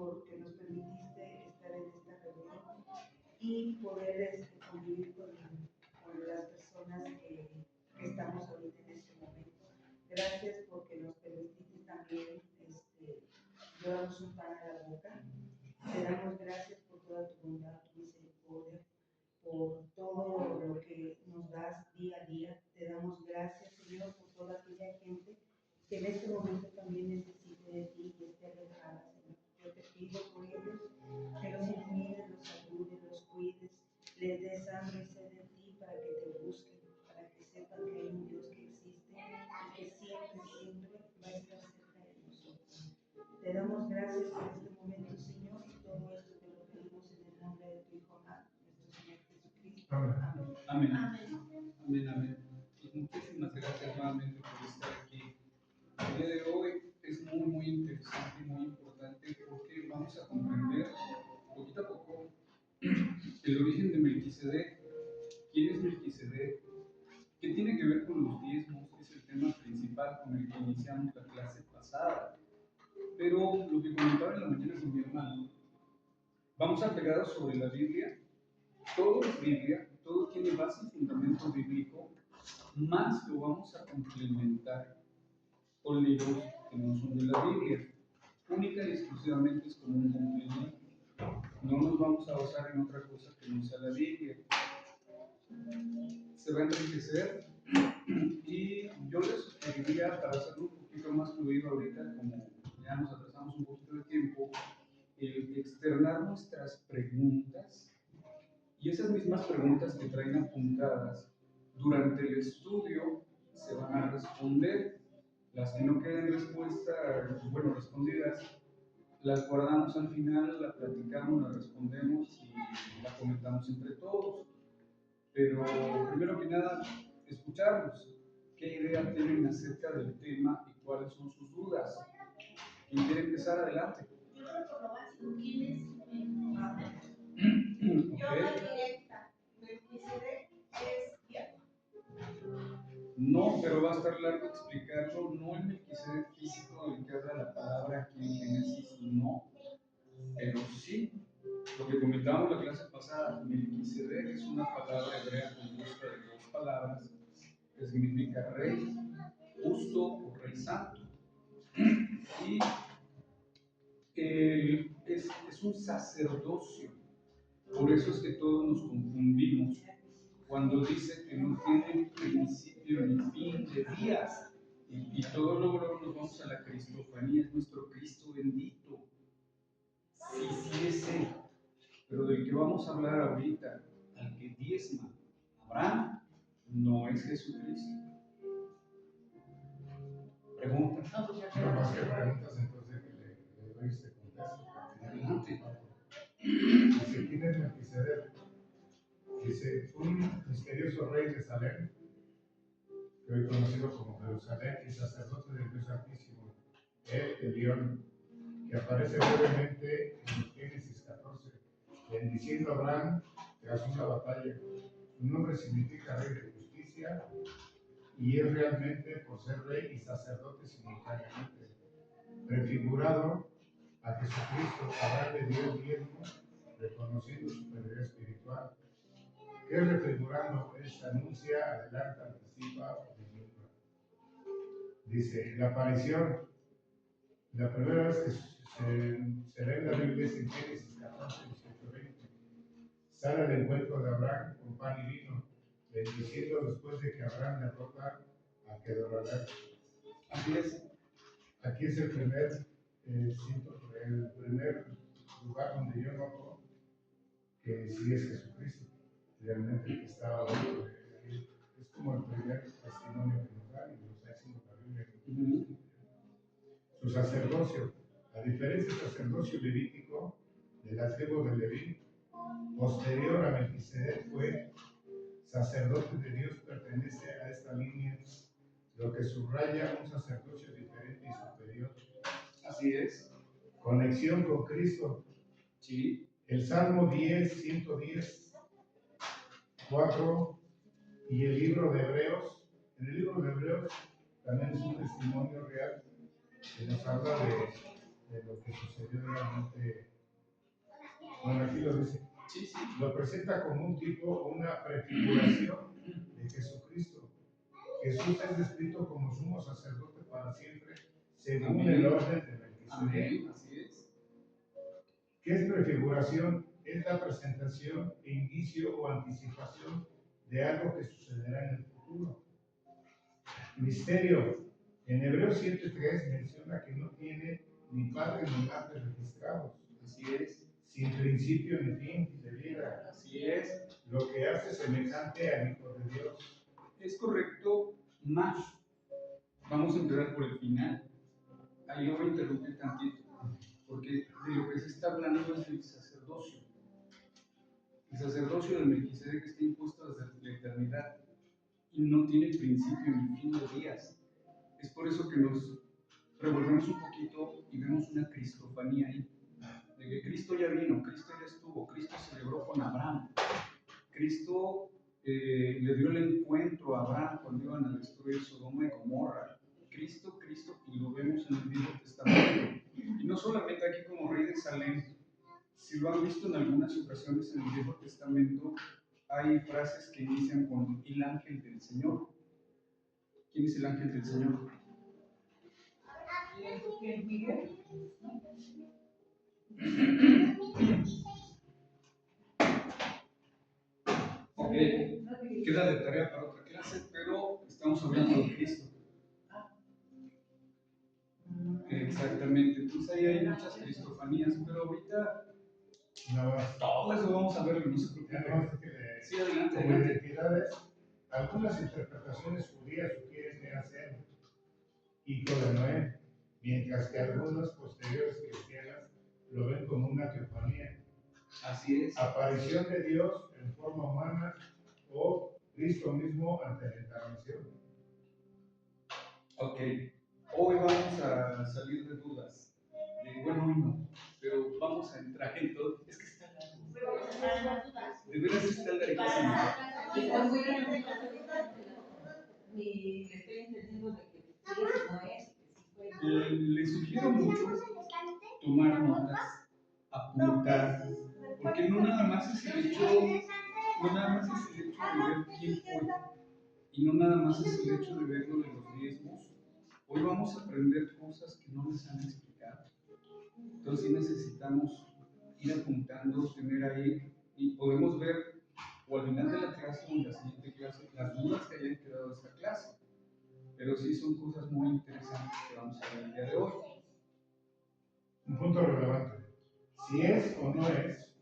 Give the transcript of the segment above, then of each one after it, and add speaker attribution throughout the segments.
Speaker 1: porque nos permitiste estar en esta reunión y poder convivir con las personas que estamos ahorita en este momento. Gracias porque nos permitiste también llevarnos un pan a la boca. Te damos gracias por toda tu bondad, tu misericordia, por todo lo que nos das día a día. Te damos gracias, Señor, por toda aquella gente que en este momento también necesite de ti y esté alejada, Señor. Yo te pido por ellos que los ilumines, los ayudes, los cuides, les des hambre y sed de ti para que te busquen, para que sepan que hay un Dios que existe y que siempre, siempre va a estar cerca de nosotros. Te damos gracias por este momento, Señor, y todo esto te lo pedimos en el nombre de tu Hijo amado, nuestro Señor Jesucristo. Amén.
Speaker 2: Amén. Amén. Amén. Amén. Pues muchísimas gracias nuevamente por estar aquí. El día de hoy es muy interesante y muy importante porque vamos a comprender poquito a poco el origen de Melquisedec. ¿Quién es Melquisedec? ¿Qué tiene que ver con los diezmos? Es el tema principal con el que iniciamos la clase pasada. Pero lo que comentaba en la mañana con mi hermano, vamos a pegar sobre la Biblia. Todo es Biblia, todo tiene base y fundamento bíblico, más lo vamos a complementar con libros que no son de la Biblia. Única y exclusivamente es como un complemento. No nos vamos a basar en otra cosa que no sea la Biblia. Se va a enriquecer y yo les sugeriría, para hacerlo un poquito más fluido ahorita, como ya nos atrasamos un poquito de tiempo, externar nuestras preguntas y esas mismas preguntas que traen apuntadas durante el estudio se van a responder. Las que no queden respondidas, las guardamos al final, la platicamos, la respondemos y la comentamos entre todos. Pero primero que nada, escucharlos. ¿Qué idea tienen acerca del tema y cuáles son sus dudas? ¿Quién quiere empezar? Adelante.
Speaker 3: Yo creo que lo básico, ¿quién es
Speaker 2: Okay.
Speaker 3: Yo la directa, Melquisedec es Yahweh.
Speaker 2: No, pero va a estar largo explicarlo. No el Melquisedec físico del que habla la palabra aquí en Génesis, no. Pero sí, lo que comentábamos en la clase pasada, Melquisedec es una palabra hebrea compuesta de dos palabras que significa rey justo o rey santo. Y es un sacerdocio. Por eso es que todos nos confundimos cuando dice que no tiene principio ni fin de días. Y todo luego nos vamos a la cristofanía, es nuestro Cristo bendito. Sí es Él. Pero del que vamos a hablar ahorita, al que diezma Abraham, no es Jesucristo. Pregunta.
Speaker 4: No más que preguntas, entonces que le doy este contexto.
Speaker 2: Adelante.
Speaker 4: Dice, ¿quién es Melquisedec? Dice, un misterioso rey de Salem, que hoy conocido como Jerusalén, y sacerdote del Dios Altísimo, el León, que aparece brevemente en Génesis 14, bendiciendo a Abraham tras una batalla. Su nombre significa rey de justicia y es realmente por ser rey y sacerdote simultáneamente. Prefigurado a Jesucristo, Abraham le dio el diezmo, reconociendo su superioridad espiritual. ¿Qué es refigurando? Es anuncia, adelanta, anticipa o vislumbra. Dice, la aparición, la primera vez que se lee en la Biblia es en Génesis 14, 18, 20. Sale al encuentro de Abraham con pan y vino, bendiciendo después de que Abraham derrota a Kedorlaomer.
Speaker 2: Así es.
Speaker 4: Aquí es el primer lugar donde yo noto que sí es Jesucristo, realmente el que está hablando de él. Es como el primer testimonio que nos da y nos está diciendo la Biblia. Su sacerdocio, a diferencia del sacerdocio levítico de la tribu de Leví, posterior a Melquisedec, fue sacerdote de Dios, pertenece a esta línea, lo que subraya un sacerdocio diferente y superior.
Speaker 2: Así es.
Speaker 4: Conexión con Cristo.
Speaker 2: Sí.
Speaker 4: El Salmo 10, 110, 4 y el libro de Hebreos. En el libro de Hebreos también es un testimonio real que nos habla de lo que sucedió realmente. Bueno, aquí lo dice.
Speaker 2: Sí, sí.
Speaker 4: Lo presenta como un tipo, una prefiguración de Jesucristo. Jesús es descrito como sumo sacerdote para siempre, según
Speaker 2: Amén.
Speaker 4: el orden de Melquisedec.
Speaker 2: Amén, así es.
Speaker 4: ¿Qué es prefiguración? Es la presentación, indicio o anticipación de algo que sucederá en el futuro. Misterio. En Hebreos 7:3 menciona que no tiene ni padre ni madre registrados.
Speaker 2: Así es.
Speaker 4: Sin principio ni fin de vida.
Speaker 2: Así es.
Speaker 4: Lo que hace semejante al Hijo de Dios.
Speaker 2: Es correcto, más. Vamos a entrar por el final. Ahí yo voy a interrumpir tantito, porque de lo que se está hablando es del sacerdocio. El sacerdocio de Melquisedec está impuesto desde la eternidad y no tiene principio ni fin de días. Es por eso que nos revolvemos un poquito y vemos una cristofanía ahí, de que Cristo ya vino, Cristo ya estuvo, Cristo celebró con Abraham, Cristo le dio el encuentro a Abraham cuando iban a destruir Sodoma y Gomorra. Cristo, y lo vemos en el Viejo Testamento. Y no solamente aquí como rey de Salem, si lo han visto en algunas ocasiones en el Viejo Testamento, hay frases que inician con el ángel del Señor. ¿Quién es el ángel del Señor?
Speaker 1: Miguel.
Speaker 2: Ok, queda de tarea para otra clase, pero estamos hablando de Cristo. Exactamente, entonces ahí hay muchas cristofanías, pero ahorita todo eso vamos a verlo, no se preocupen. Sí, adelante,
Speaker 4: Como
Speaker 2: adelante.
Speaker 4: identidades, algunas interpretaciones judías sugieren que era Sem, hijo de Noé, mientras que algunas posteriores cristianas lo ven como una teofanía.
Speaker 2: Así es.
Speaker 4: Aparición de Dios en forma humana o Cristo mismo ante la encarnación.
Speaker 2: Ok, hoy vamos a salir de dudas. Bueno, hoy no, pero vamos a entrar en todo. Es que está largo. De veras está larguísimo.
Speaker 3: Ni le estoy entendiendo de que sí es, no es, que sí fue.
Speaker 2: Les sugiero mucho tomar notas, apuntar, porque no nada más es el hecho de ver quién fue, y no nada más es el hecho de ver lo de los diezmos. Hoy vamos a aprender cosas que no les han explicado. Entonces sí necesitamos ir apuntando, tener ahí, y podemos ver, o al final de la clase o en la siguiente clase, las dudas que hayan quedado de esta clase. Pero sí son cosas muy interesantes que vamos a ver el día de hoy.
Speaker 4: Un punto relevante. Si es o no es,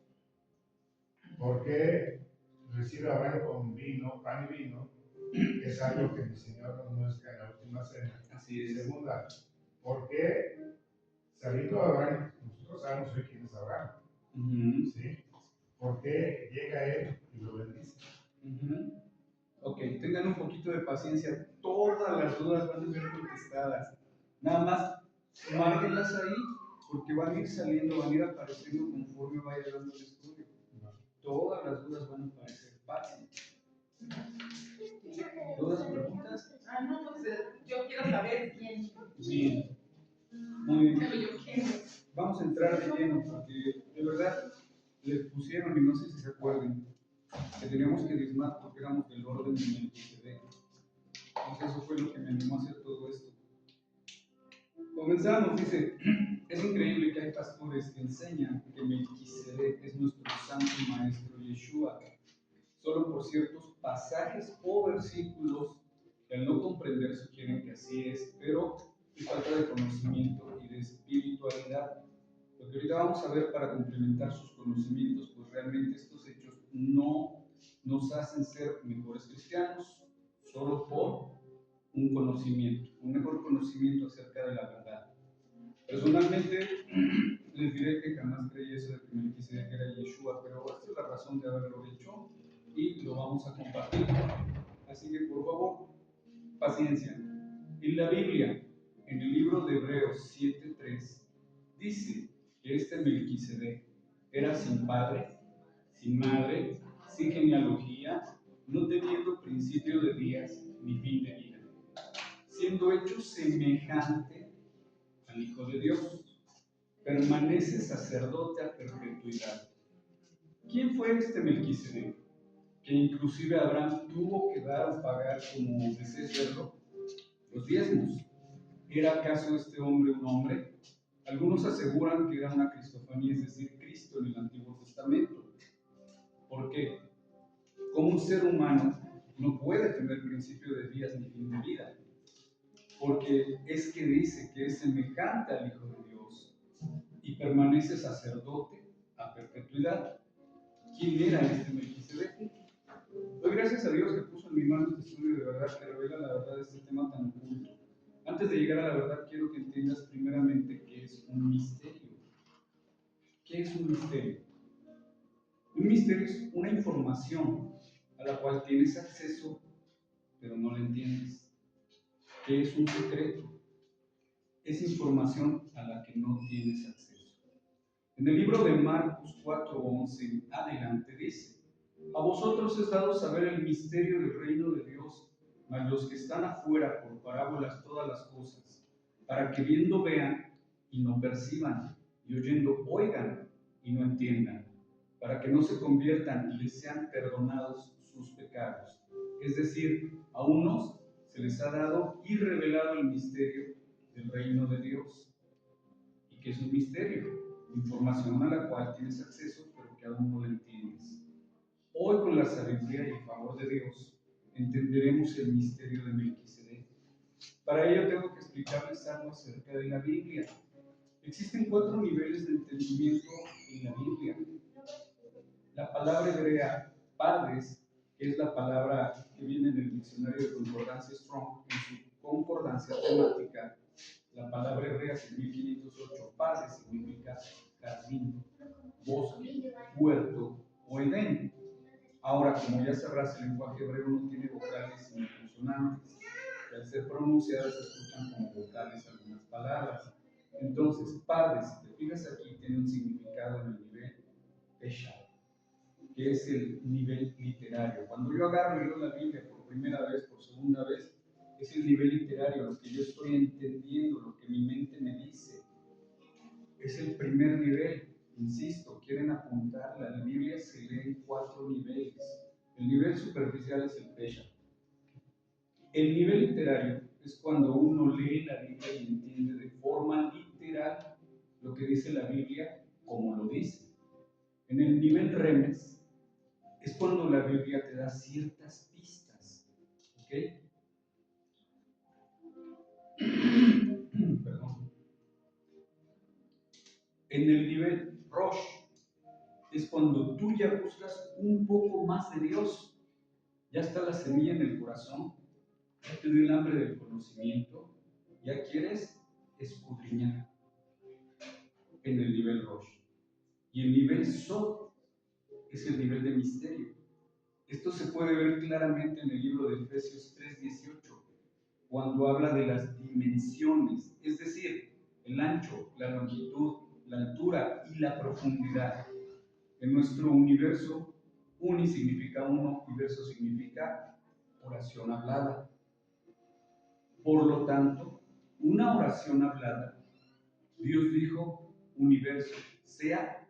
Speaker 4: ¿por qué recibe a Abraham con vino, pan y vino? Es algo que mi Señor nos muestra en la última cena.
Speaker 2: Así es.
Speaker 4: Segunda, ¿por qué sabiendo a Abraham, nosotros sabemos hoy quién es Abraham? ¿Sí? ¿Por qué llega él y lo bendice?
Speaker 2: Ok, tengan un poquito de paciencia. Todas las dudas van a ser contestadas. Nada más, márquenlas ahí, porque van a ir saliendo, van a ir apareciendo conforme vaya dando el estudio. Todas las dudas van a aparecer fácil. ¿Dudas, preguntas?
Speaker 3: No, pues yo quiero saber quién.
Speaker 2: Bien, muy bien.
Speaker 3: Pero yo quiero.
Speaker 2: Vamos a entrar de lleno, porque de verdad les pusieron, y no sé si se acuerdan, que teníamos que diezmar porque éramos del orden de Melquisedec. Entonces eso fue lo que me animó a hacer todo esto. Comenzamos, dice, es increíble que hay pastores que enseñan que Melquisedec es nuestro santo maestro Yeshua, solo por ciertos pasajes o versículos que al no comprender sugieren que así es, pero es falta de conocimiento y de espiritualidad. Lo que ahorita vamos a ver para complementar sus conocimientos, pues realmente estos hechos no nos hacen ser mejores cristianos, solo por un conocimiento, un mejor conocimiento acerca de la verdad. Personalmente, les diré que jamás creí eso de que Melquisedec era Yeshua, pero esta es la razón de haberlo hecho y lo vamos a compartir. Así que, por favor, paciencia. En la Biblia, en el libro de Hebreos 7:3, dice que este Melquisedec era sin padre, sin madre, sin genealogía, no teniendo principio de días ni fin de vida, siendo hecho semejante al Hijo de Dios. permanece sacerdote a perpetuidad. ¿Quién fue este Melquisedec? Que inclusive Abraham tuvo que dar o pagar, como desees verlo, los diezmos. ¿Era acaso este hombre un hombre? Algunos aseguran que era una cristofanía, es decir, Cristo en el Antiguo Testamento. ¿Por qué? Como un ser humano no puede tener principio de días ni fin de vida, porque es que dice que es semejante al Hijo de Dios y permanece sacerdote a perpetuidad. ¿Quién era este Melquisedec? Doy gracias a Dios que puso en mi mano este estudio de verdad que revela la verdad de este tema tan oculto. Antes de llegar a la verdad, quiero que entiendas primeramente qué es un misterio. ¿Qué es un misterio? Un misterio es una información a la cual tienes acceso, pero no la entiendes. ¿Qué es un secreto? Es información a la que no tienes acceso. En el libro de Marcos 4:11 adelante dice: a vosotros es dado saber el misterio del reino de Dios, mas los que están afuera por parábolas todas las cosas, para que viendo vean y no perciban, y oyendo oigan y no entiendan, para que no se conviertan y les sean perdonados sus pecados. Es decir, a unos se les ha dado y revelado el misterio del reino de Dios. ¿Y qué es un misterio? Información a la cual tienes acceso, pero que aún no la entiendes. Hoy, con la sabiduría y el favor de Dios, entenderemos el misterio de Melquisedec. Para ello tengo que explicarles algo acerca de la Biblia. Existen 4 niveles de entendimiento en la Biblia. La palabra hebrea pardes, que es la palabra que viene en el diccionario de concordancia Strong, en su concordancia temática, la palabra hebrea 6508, pardes significa jardín, bosque, huerto o Edén. Ahora, como ya sabrás, el lenguaje hebreo no tiene vocales ni consonantes, que al ser pronunciadas se escuchan como vocales algunas palabras. Entonces, pardes, si te fijas aquí, tiene un significado en el nivel peshat, que es el nivel literario. Cuando yo agarro y leo la Biblia por primera vez, por segunda vez, es el nivel literario, lo que yo estoy entendiendo, lo que mi mente me dice. Es el primer nivel. Insisto, quieren apuntarla. La Biblia se lee en 4 niveles. El nivel superficial es el peshat. El nivel literario es cuando uno lee la Biblia y entiende de forma literal lo que dice la Biblia como lo dice. En el nivel remes es cuando la Biblia te da ciertas pistas. ¿Ok? Perdón. En el nivel rosh es cuando tú ya buscas un poco más de Dios. Ya está la semilla en el corazón, ya te dio el hambre del conocimiento, ya quieres escudriñar. En el nivel rosh. Y el nivel sod es el nivel de misterio. Esto se puede ver claramente en el libro de Efesios 3:18, cuando habla de las dimensiones, es decir, el ancho, la longitud, la altura y la profundidad. En nuestro universo, uni significa uno y verso significa oración hablada. Por lo tanto, una oración hablada, Dios dijo, universo, sea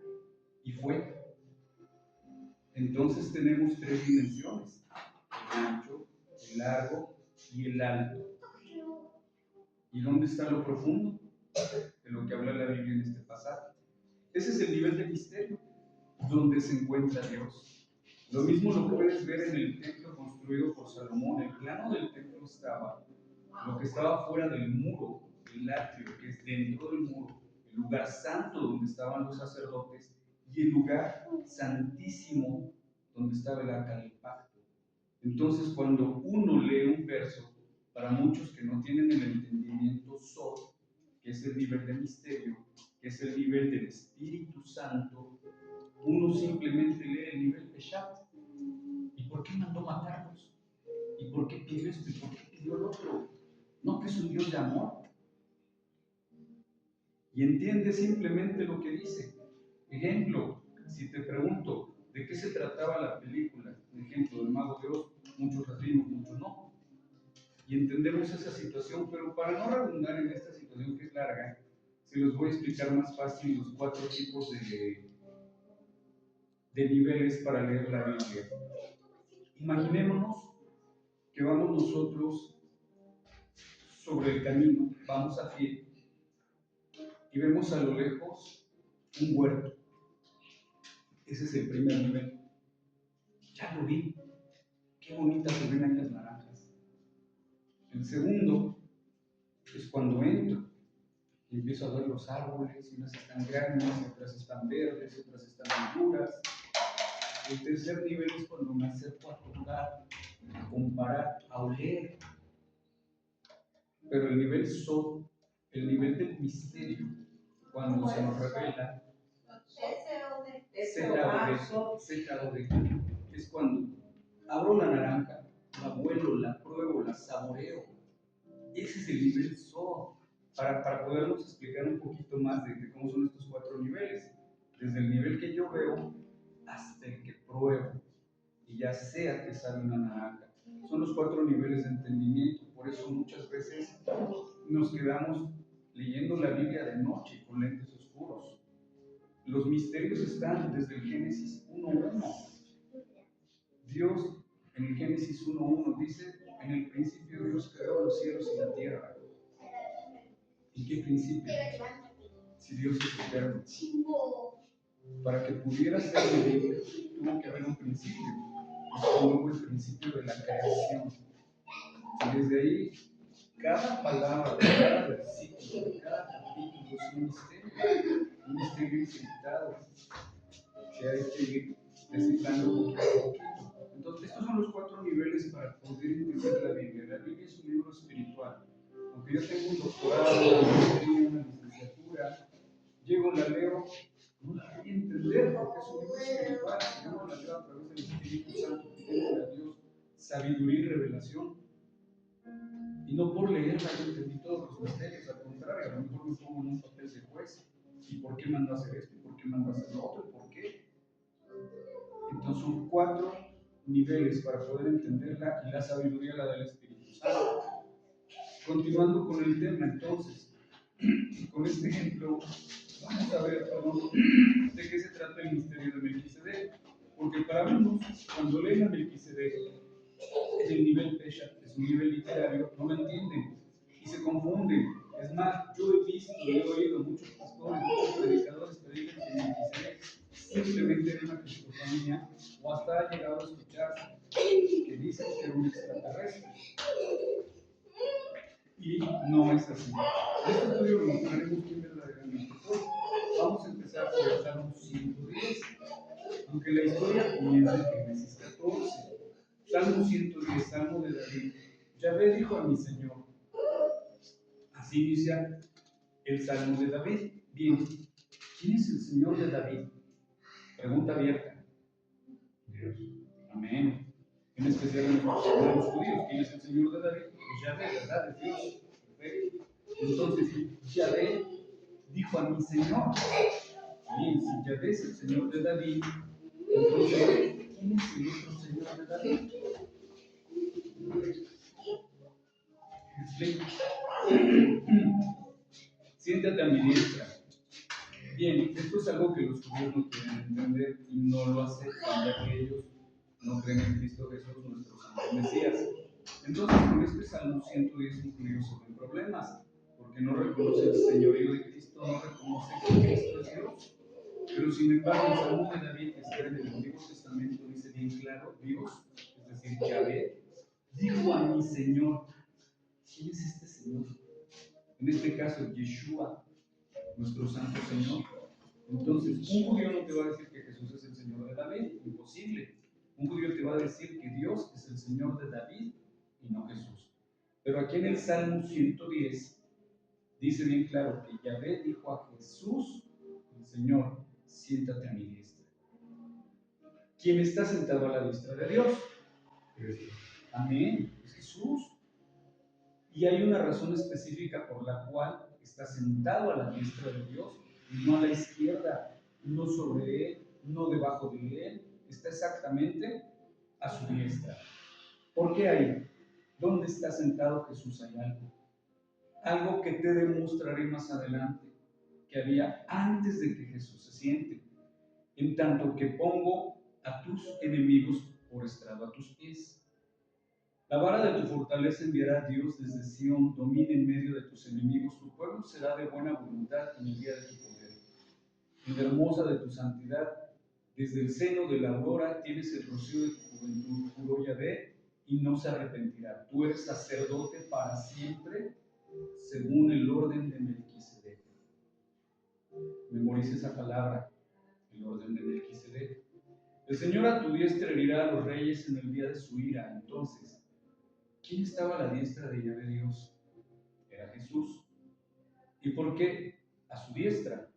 Speaker 2: y fue. Entonces tenemos 3 dimensiones: el ancho, el largo y el alto. ¿Y dónde está lo profundo? De lo que habla la Biblia en este pasaje. Ese es el nivel de misterio, donde se encuentra Dios. Lo mismo lo puedes ver en el templo construido por Salomón. El plano del templo estaba, lo que estaba fuera del muro, el atrio, que es dentro del muro, el lugar santo donde estaban los sacerdotes, y el lugar santísimo donde estaba el arca del pacto. Entonces, cuando uno lee un verso, para muchos que no tienen el entendimiento sod, que es el nivel de misterio, que es el nivel del Espíritu Santo, uno simplemente lee el nivel peshat. ¿Y por qué mandó matarlos? ¿Y por qué pidió esto? ¿Y por qué pidió lo otro? No, que es un Dios de amor. Y entiende simplemente lo que dice. Ejemplo, si te pregunto, ¿de qué se trataba la película? Ejemplo, del Mago de Oz, muchos la vimos, muchos no. Y entendemos esa situación, pero para no redundar en esta situación que es larga, se los voy a explicar más fácil los 4 tipos de niveles para leer la Biblia. Imaginémonos que vamos nosotros sobre el camino, vamos a pie y vemos a lo lejos un huerto. Ese es el primer nivel. Ya lo vi, qué bonitas se ven ahí las naranjas. El segundo es cuando entro y empiezo a ver los árboles, y unas están grandes, otras están verdes, otras están maduras. El tercer nivel es cuando me acerco a tocar, a comparar, a oler. Pero el nivel son, el nivel del misterio, cuando se nos revela ZOD, es cuando abro la naranja, la huelo, la pruebo, la saboreo. Ese es el nivel SO, para podernos explicar un poquito más de cómo son estos 4 niveles. Desde el nivel que yo veo hasta el que pruebo y ya sea que sabe una naranja. Son los 4 niveles de entendimiento. Por eso muchas veces nos quedamos leyendo la Biblia de noche con lentes oscuros. Los misterios están desde el Génesis 1:1. Dios en el Génesis 1:1 dice: en el principio Dios creó los cielos y la tierra. ¿En qué principio? Si Dios es eterno. Para que pudiera ser medible, tuvo que haber un principio. Luego el principio de la creación. Y desde ahí, cada palabra, cada versículo, cada capítulo es un misterio ilimitado que hay que ir descifrando poquito a poquito. Entonces, estos son los 4 niveles para poder entender la Biblia. La Biblia es un libro espiritual. Aunque yo tengo un doctorado, una maestría, una licenciatura, llego, la leo, no la voy a entender porque es un libro espiritual. Yo no la leo a través del Espíritu Santo, pidiéndole a Dios sabiduría y revelación. Y no por leerla yo entendí todos los misterios, al contrario, a lo mejor me pongo en un papel de juez. ¿Y por qué mando a hacer esto? ¿Y por qué mando a hacer lo otro? ¿Y por qué? Entonces son 4 niveles para poder entenderla, y la sabiduría la del Espíritu Santo. Continuando con el tema, entonces, con este ejemplo, vamos a ver, de qué se trata el misterio de Melquisedec. Porque para algunos, cuando leen a Melquisedec, en el nivel Peshat, es un nivel literario, no lo entienden y se confunden. Es más, yo he visto y he oído muchos pastores, muchos predicadores que dicen que Melquisedec simplemente era una cristofanía, o hasta ha llegado a escuchar que dicen que era un extraterrestre. Y no es así. En este estudio lo mostraremos quién verdaderamente fue. Vamos a empezar por el Salmo 110, aunque la historia comienza en Génesis 14. Salmo 110, Salmo de David. Yahvé dijo a mi Señor. Así inicia el Salmo de David. Bien, ¿quién es el Señor de David? Pregunta abierta.
Speaker 4: Dios.
Speaker 2: Amén. En especial en los judíos. ¿Quién es el Señor de David? Pues Yahvé, ¿verdad? Es Dios. Perfecto. Entonces, Yahvé dijo a mi Señor. Bien, si Yahvé es el Señor de David, entonces, ¿quién es el otro Señor de David? Explico. Siéntate a mi diestra. Bien, esto es algo que los judíos no quieren entender y no lo aceptan, ya que ellos no creen en Cristo Jesús, nuestro Santo Mesías. Entonces, con este Salmo 110 los judíos se ven problemas, porque no reconoce el señorío de Cristo, no reconoce que Cristo es Dios. Pero sin embargo, el Salmo de David, que está en el Antiguo Testamento, dice bien claro: Dios, es decir, Yahvé, dijo a mi Señor. ¿Quién es este Señor? En este caso, Yeshua, nuestro Santo Señor. Entonces, un judío no te va a decir que Jesús es el Señor de David, imposible. Un judío te va a decir que Dios es el Señor de David y no Jesús. Pero aquí en el Salmo 110 dice bien claro que Yahvé dijo a Jesús, el Señor: siéntate a mi diestra. ¿Quién está sentado a la diestra de Dios? Amén, es Jesús. Y hay una razón específica por la cual está sentado a la diestra de Dios, y no a la izquierda, no sobre él, no debajo de él, está exactamente a su diestra. ¿Por qué ahí? ¿Dónde está sentado Jesús? Hay algo que te demostraré más adelante. que había antes de que Jesús se siente, en tanto que pongo a tus enemigos por estrado a tus pies. La vara de tu fortaleza enviará Dios desde Sión, domina en medio de tus enemigos, tu pueblo será de buena voluntad en el día de tu poder. En la hermosa de tu santidad, desde el seno de la aurora tienes el rocío de tu juventud, juró Yahvé, y no se arrepentirá. Tú eres sacerdote para siempre, según el orden de Melquisedec. Memoriza esa palabra, el orden de Melquisedec. El Señor a tu diestra herirá a los reyes en el día de su ira. Entonces, ¿quién estaba a la diestra de Yahvé Dios? Era Jesús. ¿Y por qué a su diestra?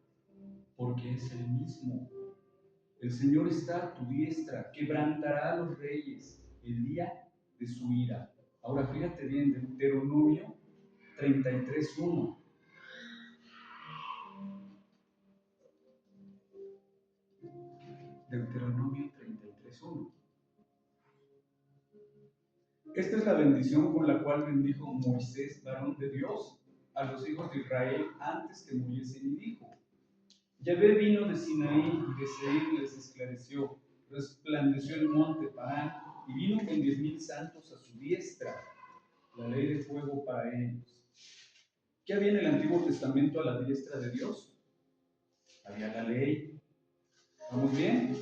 Speaker 2: Porque es el mismo. El Señor está a tu diestra, quebrantará a los reyes el día de su ira. Ahora fíjate bien, Deuteronomio 33:1. Deuteronomio 33:1. Esta es la bendición con la cual bendijo Moisés, varón de Dios, a los hijos de Israel antes que muriesen, y dijo: Yahvé vino de Sinaí y de Seir les esclareció, resplandeció el monte Parán y vino con 10,000 santos a su diestra, la ley de fuego para ellos. ¿Qué había en el Antiguo Testamento a la diestra de Dios? Había la ley. ¿Vamos bien?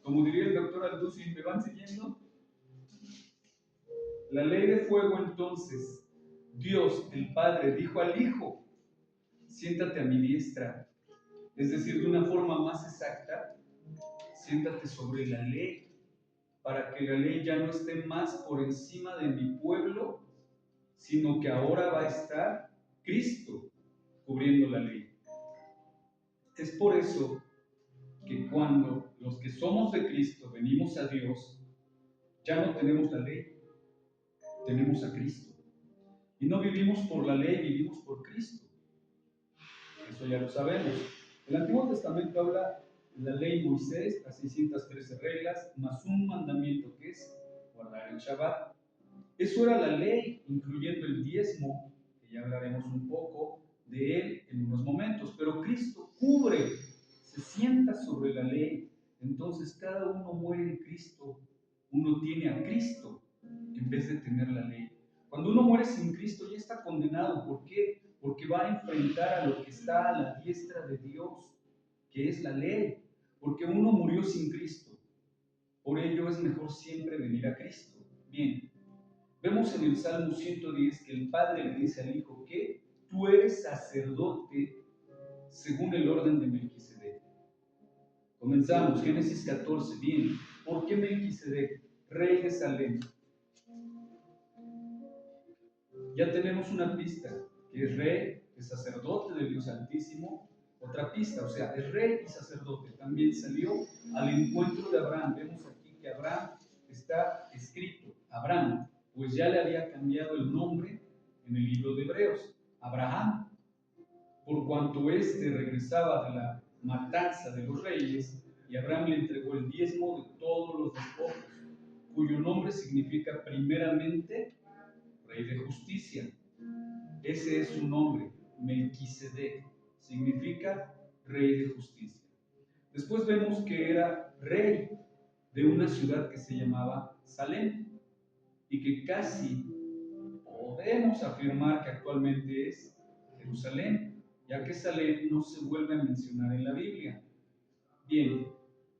Speaker 2: Como diría el doctor Alducin, ¿me van siguiendo? La ley de fuego, entonces, Dios, el Padre, dijo al Hijo: siéntate a mi diestra. Es decir, de una forma más exacta, siéntate sobre la ley, para que la ley ya no esté más por encima de mi pueblo, sino que ahora va a estar Cristo cubriendo la ley. Es por eso que cuando los que somos de Cristo venimos a Dios, ya no tenemos la ley, tenemos a Cristo. Y no vivimos por la ley, vivimos por Cristo. Eso ya lo sabemos. El Antiguo Testamento habla de la ley de Moisés, las 613 reglas, más un mandamiento que es guardar el Shabbat. Eso era la ley, incluyendo el diezmo, que ya hablaremos un poco de él en unos momentos. Pero Cristo cubre, se sienta sobre la ley. Entonces cada uno muere en Cristo. Uno tiene a Cristo en vez de tener la ley. Cuando uno muere sin Cristo ya está condenado. ¿Por qué? Porque va a enfrentar a lo que está a la diestra de Dios, que es la ley. Porque uno murió sin Cristo. Por ello es mejor siempre venir a Cristo. Bien, vemos en el Salmo 110 que el Padre le dice al Hijo que tú eres sacerdote según el orden de Melquisedec. Comenzamos, Génesis 14. Bien, ¿por qué Melquisedec, rey de Salem? Ya tenemos una pista, que es rey, es sacerdote del Dios Altísimo. Otra pista, o sea, es rey y sacerdote. También salió al encuentro de Abraham. Vemos aquí que Abraham está escrito, Abraham, pues ya le había cambiado el nombre en el libro de Hebreos, Abraham, por cuanto éste regresaba de la matanza de los reyes, y Abraham le entregó el diezmo de todos los despojos, cuyo nombre significa primeramente Rey de Justicia. Ese es su nombre, Melquisedec, significa Rey de Justicia. Después vemos que era rey de una ciudad que se llamaba Salem y que casi podemos afirmar que actualmente es Jerusalén, ya que Salem no se vuelve a mencionar en la Biblia. Bien,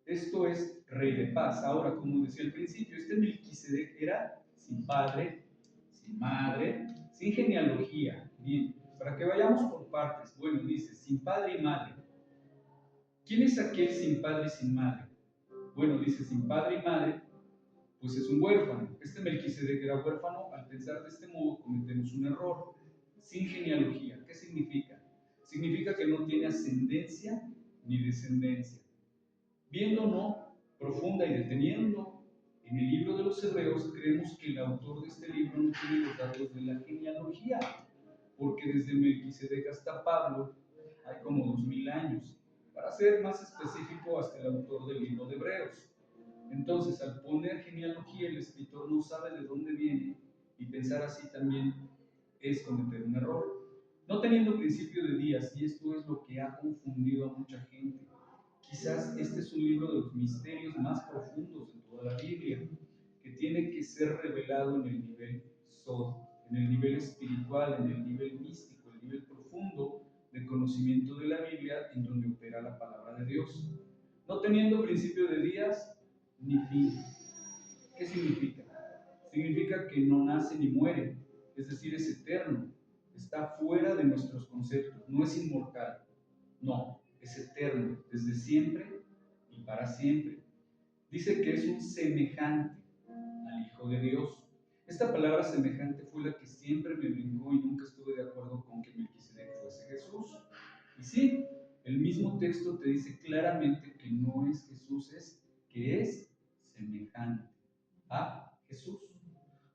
Speaker 2: esto es rey de paz. Ahora, como decía al principio, este Melquisedec era sin padre, sin madre, sin genealogía. Bien, para que vayamos por partes. Bueno, dice, sin padre y madre. ¿Quién es aquel sin padre y sin madre? Bueno, dice, sin padre y madre, pues es un huérfano. Este Melquisedec era huérfano. Al pensar de este modo cometemos un error. Sin genealogía, ¿qué significa? Significa que no tiene ascendencia ni descendencia. Viéndonos profunda y deteniendo en el libro de los Hebreos, creemos que el autor de este libro no tiene los datos de la genealogía, porque desde Melquisedec hasta Pablo hay como 2000 años. Para ser más específico, hasta el autor del libro de Hebreos. Entonces, al poner genealogía, el escritor no sabe de dónde viene, y pensar así también es cometer un error. No teniendo principio de días, y esto es lo que ha confundido a mucha gente. Quizás este es un libro de los misterios más profundos de toda la Biblia, que tiene que ser revelado en el nivel Sod, en el nivel espiritual, en el nivel místico, el nivel profundo de conocimiento de la Biblia, en donde opera la palabra de Dios. No teniendo principio de días ni fin. ¿Qué significa? Significa que no nace ni muere, es decir, es eterno, está fuera de nuestros conceptos, no es inmortal, no, es eterno, desde siempre y para siempre. Dice que es un semejante al Hijo de Dios. Esta palabra semejante fue la que siempre me brincó y nunca estuve de acuerdo con que Melquisedec fuese Jesús. Y sí, el mismo texto te dice claramente que no es Jesús, es que es semejante a Jesús.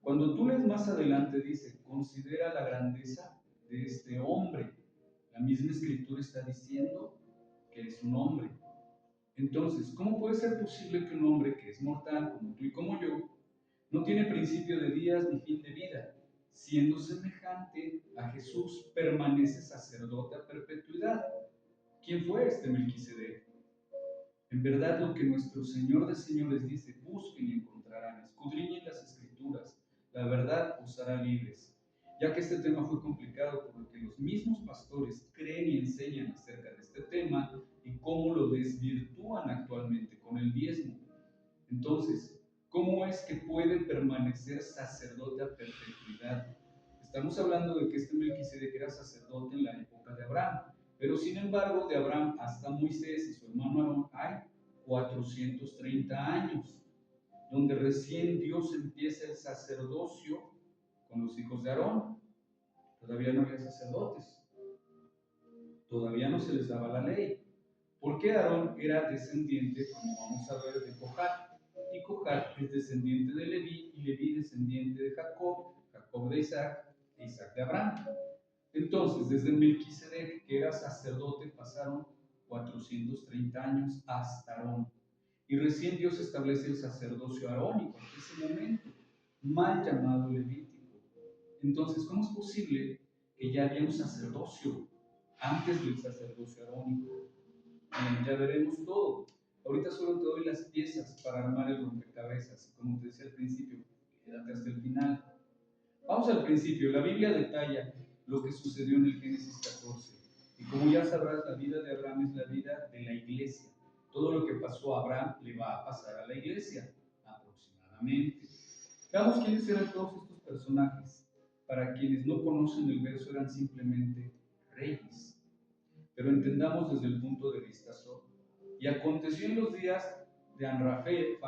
Speaker 2: Cuando tú lees más adelante dice, considera la grandeza de este hombre. La misma escritura está diciendo que es un hombre. Entonces, ¿cómo puede ser posible que un hombre que es mortal, como tú y como yo, no tiene principio de días ni fin de vida? Siendo semejante a Jesús, permanece sacerdote a perpetuidad. ¿Quién fue este Melquisedec? En verdad, lo que nuestro Señor de señores dice, busquen y encontrarán, escudriñen las escrituras, la verdad os hará libres. Ya que este tema fue complicado por lo que los mismos pastores creen y enseñan acerca de este tema y cómo lo desvirtúan actualmente con el diezmo. Entonces, ¿cómo es que puede permanecer sacerdote a perpetuidad? Estamos hablando de que este Melquisedec era sacerdote en la época de Abraham, pero sin embargo, de Abraham hasta Moisés y su hermano Aarón hay 430 años, donde recién Dios empieza el sacerdocio con los hijos de Aarón. Todavía no había sacerdotes, todavía no se les daba la ley. Porque Aarón era descendiente, como vamos a ver, de Cohat, y Cohat es descendiente de Leví, y Leví descendiente de Jacob, Jacob de Isaac, e Isaac de Abraham. Entonces, desde Melquisedec, que era sacerdote, pasaron 430 años hasta Aarón. Y recién Dios establece el sacerdocio arónico en ese momento, mal llamado levítico. Entonces, ¿cómo es posible que ya había un sacerdocio antes del sacerdocio arónico? Bien, ya veremos todo. Ahorita solo te doy las piezas para armar el rompecabezas. Como te decía al principio, quédate hasta el final. Vamos al principio. La Biblia detalla lo que sucedió en el Génesis 14. Y como ya sabrás, la vida de Abraham es la vida de la iglesia. Todo lo que pasó a Abraham le va a pasar a la iglesia, aproximadamente. Veamos quiénes eran todos estos personajes. Para quienes no conocen el verso, eran simplemente reyes. Pero entendamos desde el punto de vista solo. Y aconteció en los días de Amraphel,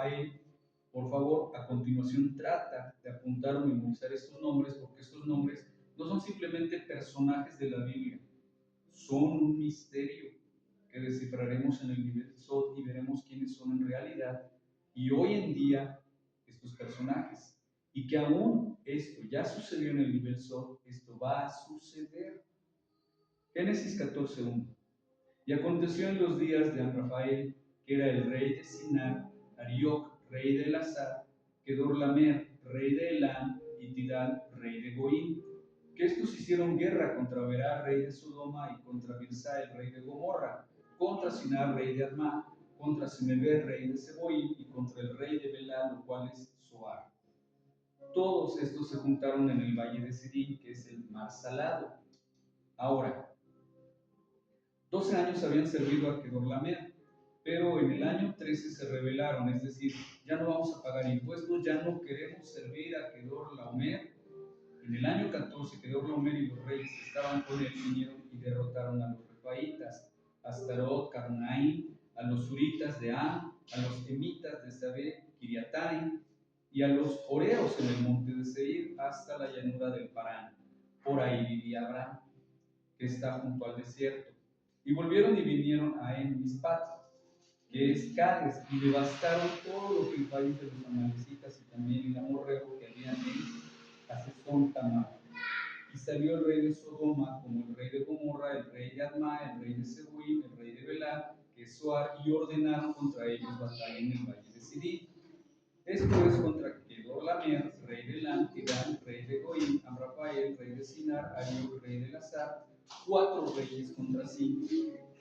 Speaker 2: por favor, a continuación trata de apuntar o memorizar estos nombres, porque estos nombres no son simplemente personajes de la Biblia, son un misterio que descifraremos en el nivel Sod y veremos quiénes son en realidad. Y hoy en día, estos personajes. Y que aún esto ya sucedió en el nivel Sod, esto va a suceder. Génesis 14:1. Y aconteció en los días de Amraphel, que era el rey de Sinar, Arioc, rey de Elazar, Kedorlamer, rey de Elam, y Tidal, rey de Goim, que estos hicieron guerra contra Berá, rey de Sodoma, y contra Birsa, el rey de Gomorra, contra Sinar, rey de Admá, contra Semeber, rey de Seboim, y contra el rey de Belá, lo cual es Zoar. Todos estos se juntaron en el valle de Sidim, que es el mar salado. Ahora, 12 años habían servido a Kedorlamer, pero en el año 13 se rebelaron, es decir, ya no vamos a pagar impuestos, ya no queremos servir a Kedorlaomer. En el año 14, Kedorlaomer y los reyes que estaban con él vinieron y derrotaron a los refaitas, a Astarot, Carnaim, a los suritas de Am, a los emitas de Sabé, Kiriataim, y a los oreos en el monte de Seir, hasta la llanura del Parán. Por ahí vivía Abraham, que está junto al desierto. Y volvieron y vinieron a En-Mispat, que es Cades, y devastaron todo lo que el país de los amalecitas y también el amorreo que habían en Hasezón Tamar. Y salió el rey de Sodoma como el rey de Gomorra, el rey de Admá, el rey de Seboim, el rey de Belá, que es Zoar, y ordenaron contra ellos batalla en el valle de Sidim. Esto es contra Kedorlamer, rey de Elam, Tidal, rey de Goim, Amraphel, rey de Sinar, Arioc, rey de Elazar, 4 reyes contra 5.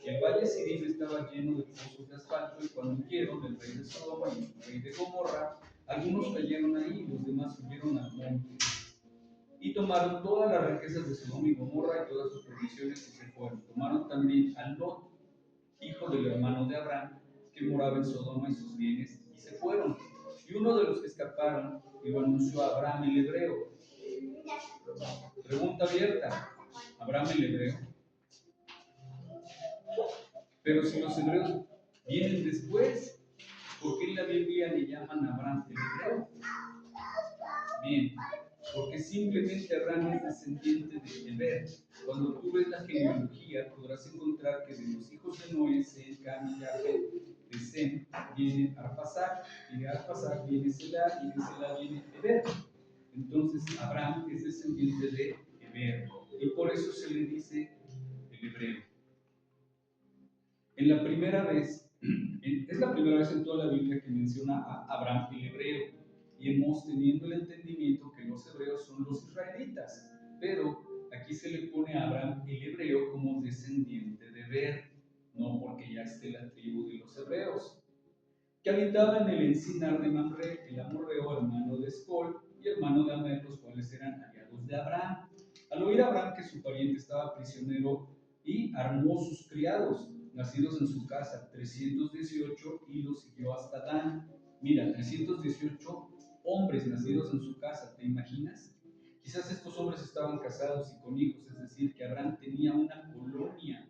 Speaker 2: El valle Sidim estaba lleno de pozos de asfalto, y cuando huyeron el rey de Sodoma y el rey de Gomorra, algunos cayeron ahí y los demás huyeron al monte. Y tomaron todas las riquezas de Sodoma y Gomorra y todas sus provisiones y se fueron. Tomaron también a Lot, hijo del hermano de Abraham, que moraba en Sodoma, y sus bienes, y se fueron. Y uno de los que escaparon lo anunció a Abraham el hebreo. Pregunta abierta: ¿Abraham el hebreo? Pero si los hebreos vienen después, ¿por qué en la Biblia le llaman a Abraham el hebreo? Bien, porque simplemente Abraham es descendiente de Heber. Cuando tú ves la genealogía, podrás encontrar que de los hijos de Noé, Sem, Cam y Jafet, de Sem viene Arphaxad, y de Arphaxad viene Selah, y de Selah viene Heber. Entonces Abraham es descendiente de Heber, y por eso se le dice el hebreo. Es la primera vez en toda la Biblia que menciona a Abraham el hebreo, y hemos teniendo el entendimiento que los hebreos son los israelitas, pero aquí se le pone a Abraham el hebreo como descendiente de Heber, no porque ya esté la tribu de los hebreos, que habitaba en el encinar de Mamre, el amorreo, hermano de Escol y hermano de Amer, los cuales eran aliados de Abraham. Al oír Abraham que su pariente estaba prisionero, y armó sus criados, nacidos en su casa, 318, y los siguió hasta Dan. Mira, 318 hombres nacidos en su casa, ¿te imaginas? Quizás estos hombres estaban casados y con hijos, es decir, que Abraham tenía una colonia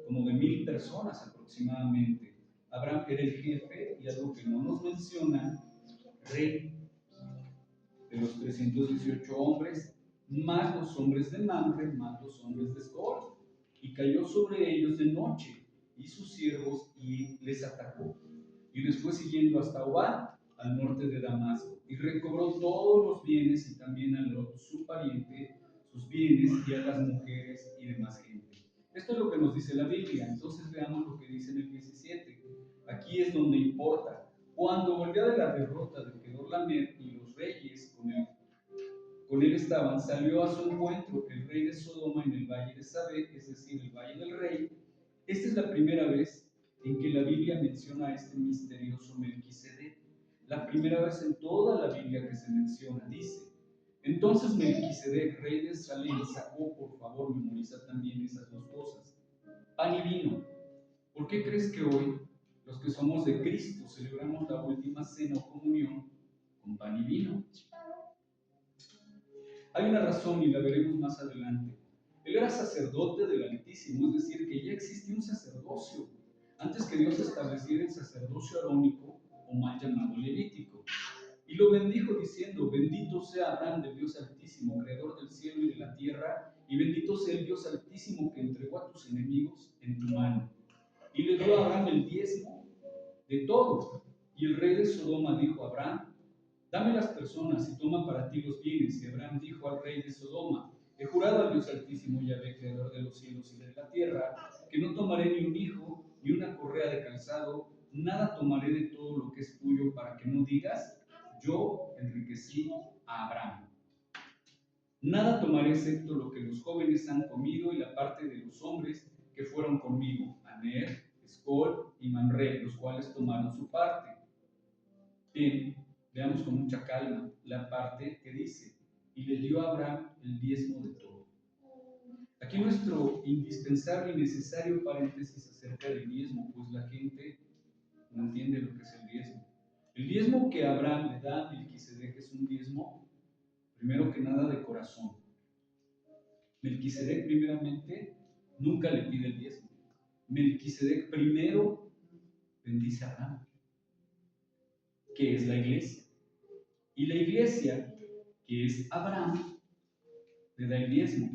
Speaker 2: como de 1000 personas aproximadamente. Abraham era el jefe, y algo que no nos menciona, rey de los 318 hombres, más los hombres de Mamre, más los hombres de Escol, y cayó sobre ellos de noche y sus siervos, y les atacó, y les fue siguiendo hasta Obad, al norte de Damasco, y recobró todos los bienes, y también a Lot, su pariente, sus bienes, y a las mujeres y demás gente. Esto es lo que nos dice la Biblia. Entonces veamos lo que dice en el 17. Aquí es donde importa. Cuando volvió de la derrota de Kedorlaomer y los reyes con él estaban, salió a su encuentro el rey de Sodoma en el valle de Sabé, es decir, el valle del rey. Esta es la primera vez en que la Biblia menciona a este misterioso Melquisedec. La primera vez en toda la Biblia que se menciona. Dice: entonces Melquisedec, rey de Salem, sacó, por favor, memoriza también esas dos cosas, pan y vino. ¿Por qué crees que hoy, los que somos de Cristo, celebramos la última cena o comunión con pan y vino? Hay una razón, y la veremos más adelante. Él era sacerdote del Altísimo, es decir, que ya existía un sacerdocio antes que Dios estableciera el sacerdocio arónico, o mal llamado levítico. Y lo bendijo diciendo: bendito sea Abraham del Dios Altísimo, creador del cielo y de la tierra, y bendito sea el Dios Altísimo que entregó a tus enemigos en tu mano. Y le dio a Abraham el diezmo de todo. Y el rey de Sodoma dijo a Abraham: dame las personas y toma para ti los bienes. Y Abraham dijo al rey de Sodoma: he jurado al Dios Altísimo, Yahvé, creador de los cielos y de la tierra, que no tomaré ni un hijo, ni una correa de calzado, nada tomaré de todo lo que es tuyo, para que no digas: yo enriquecí a Abraham. Nada tomaré excepto lo que los jóvenes han comido, y la parte de los hombres que fueron conmigo, Aner, Escol y Mamre, los cuales tomaron su parte. Bien, veamos con mucha calma la parte que dice: y le dio a Abraham el diezmo de todo. Aquí nuestro indispensable y necesario paréntesis acerca del diezmo, pues la gente no entiende lo que es el diezmo. El diezmo que Abraham le da a Melquisedec es un diezmo, primero que nada, de corazón. Melquisedec, primeramente, nunca le pide el diezmo. Melquisedec primero bendice a Abraham, que es la iglesia. Y la iglesia, que es Abraham, le da el diezmo.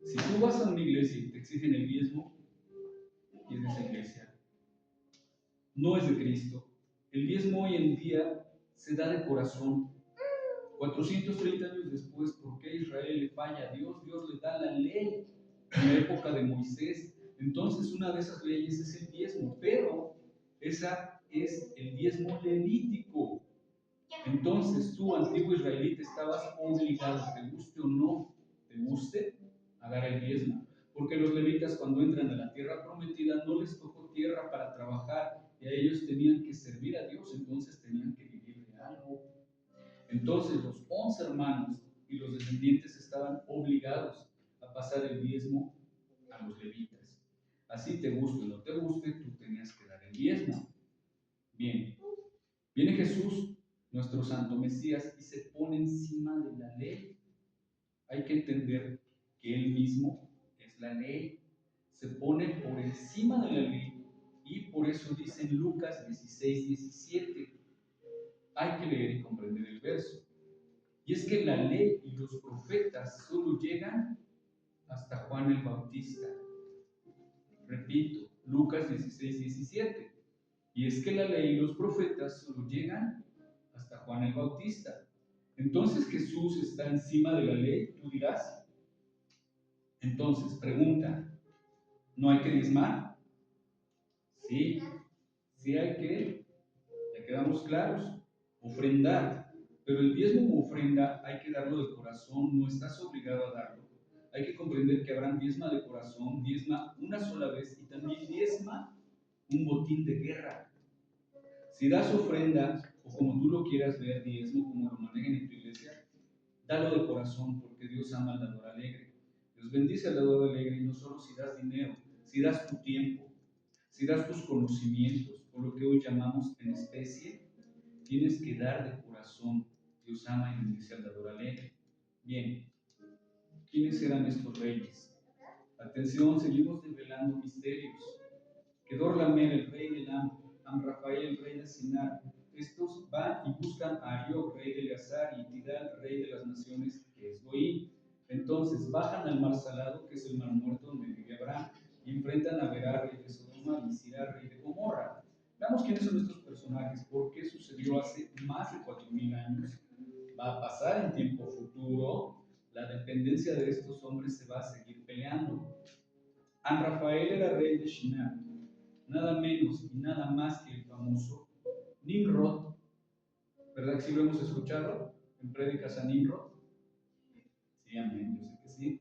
Speaker 2: Si tú vas a una iglesia y te exigen el diezmo, y es de esa iglesia, no es de Cristo. El diezmo hoy en día se da de corazón. 430 años después, ¿por qué Israel le falla a Dios? Dios le da la ley en la época de Moisés. Entonces, una de esas leyes es el diezmo, pero esa es el diezmo levítico. Entonces tú, antiguo israelita, estabas obligado, te guste o no te guste, a dar el diezmo. Porque los levitas, cuando entran a la tierra prometida, no les tocó tierra para trabajar y a ellos tenían que servir a Dios, entonces tenían que vivir de algo. Entonces los 11 hermanos y los descendientes estaban obligados a pasar el diezmo a los levitas. Así te guste o no te guste, tú tenías que dar el diezmo. Bien, viene Jesús, nuestro santo Mesías, y se pone encima de la ley. Hay que entender que Él mismo es la ley. Se pone por encima de la ley y por eso dice en Lucas 16:17. Hay que leer y comprender el verso. Y es que la ley y los profetas solo llegan hasta Juan el Bautista. Repito, Lucas 16:17. Y es que la ley y los profetas solo llegan hasta Juan el Bautista. Entonces Jesús está encima de la ley, tú dirás. Entonces, pregunta, ¿no hay que diezmar? Sí, sí hay que, ya quedamos claros, ofrendar. Pero el diezmo u ofrenda hay que darlo de corazón, no estás obligado a darlo. Hay que comprender que Abraham diezma de corazón, diezma una sola vez y también diezma un botín de guerra. Si das ofrenda, o como tú lo quieras ver, diezmo, como lo manejan en tu iglesia, dalo de corazón, porque Dios ama al dador alegre. Dios bendice al dador alegre, y no solo si das dinero, si das tu tiempo, si das tus conocimientos, o lo que hoy llamamos en especie, tienes que dar de corazón. Dios ama y bendice al dador alegre. Bien, ¿quiénes eran estos reyes? Atención, seguimos desvelando misterios. Kedorlaomer, el rey de Elam, Amrafael, el rey de Sinar. Estos van y buscan a Arioc, rey de Eleazar, y Tidal, rey de las naciones, que es Goín. Entonces bajan al mar Salado, que es el mar muerto donde vive Abraham, y enfrentan a Berá, rey de Sodoma, y Sirá, rey de Gomorra. Veamos quiénes son estos personajes, por qué sucedió hace más de 4000 años, va a pasar en tiempo futuro, la dependencia de estos hombres se va a seguir peleando. Amrafael era rey de Shinar, nada menos y nada más que el famoso Nimrod, ¿verdad que sí lo hemos escuchado en prédicas a Nimrod? Sí, amén, yo sé que sí.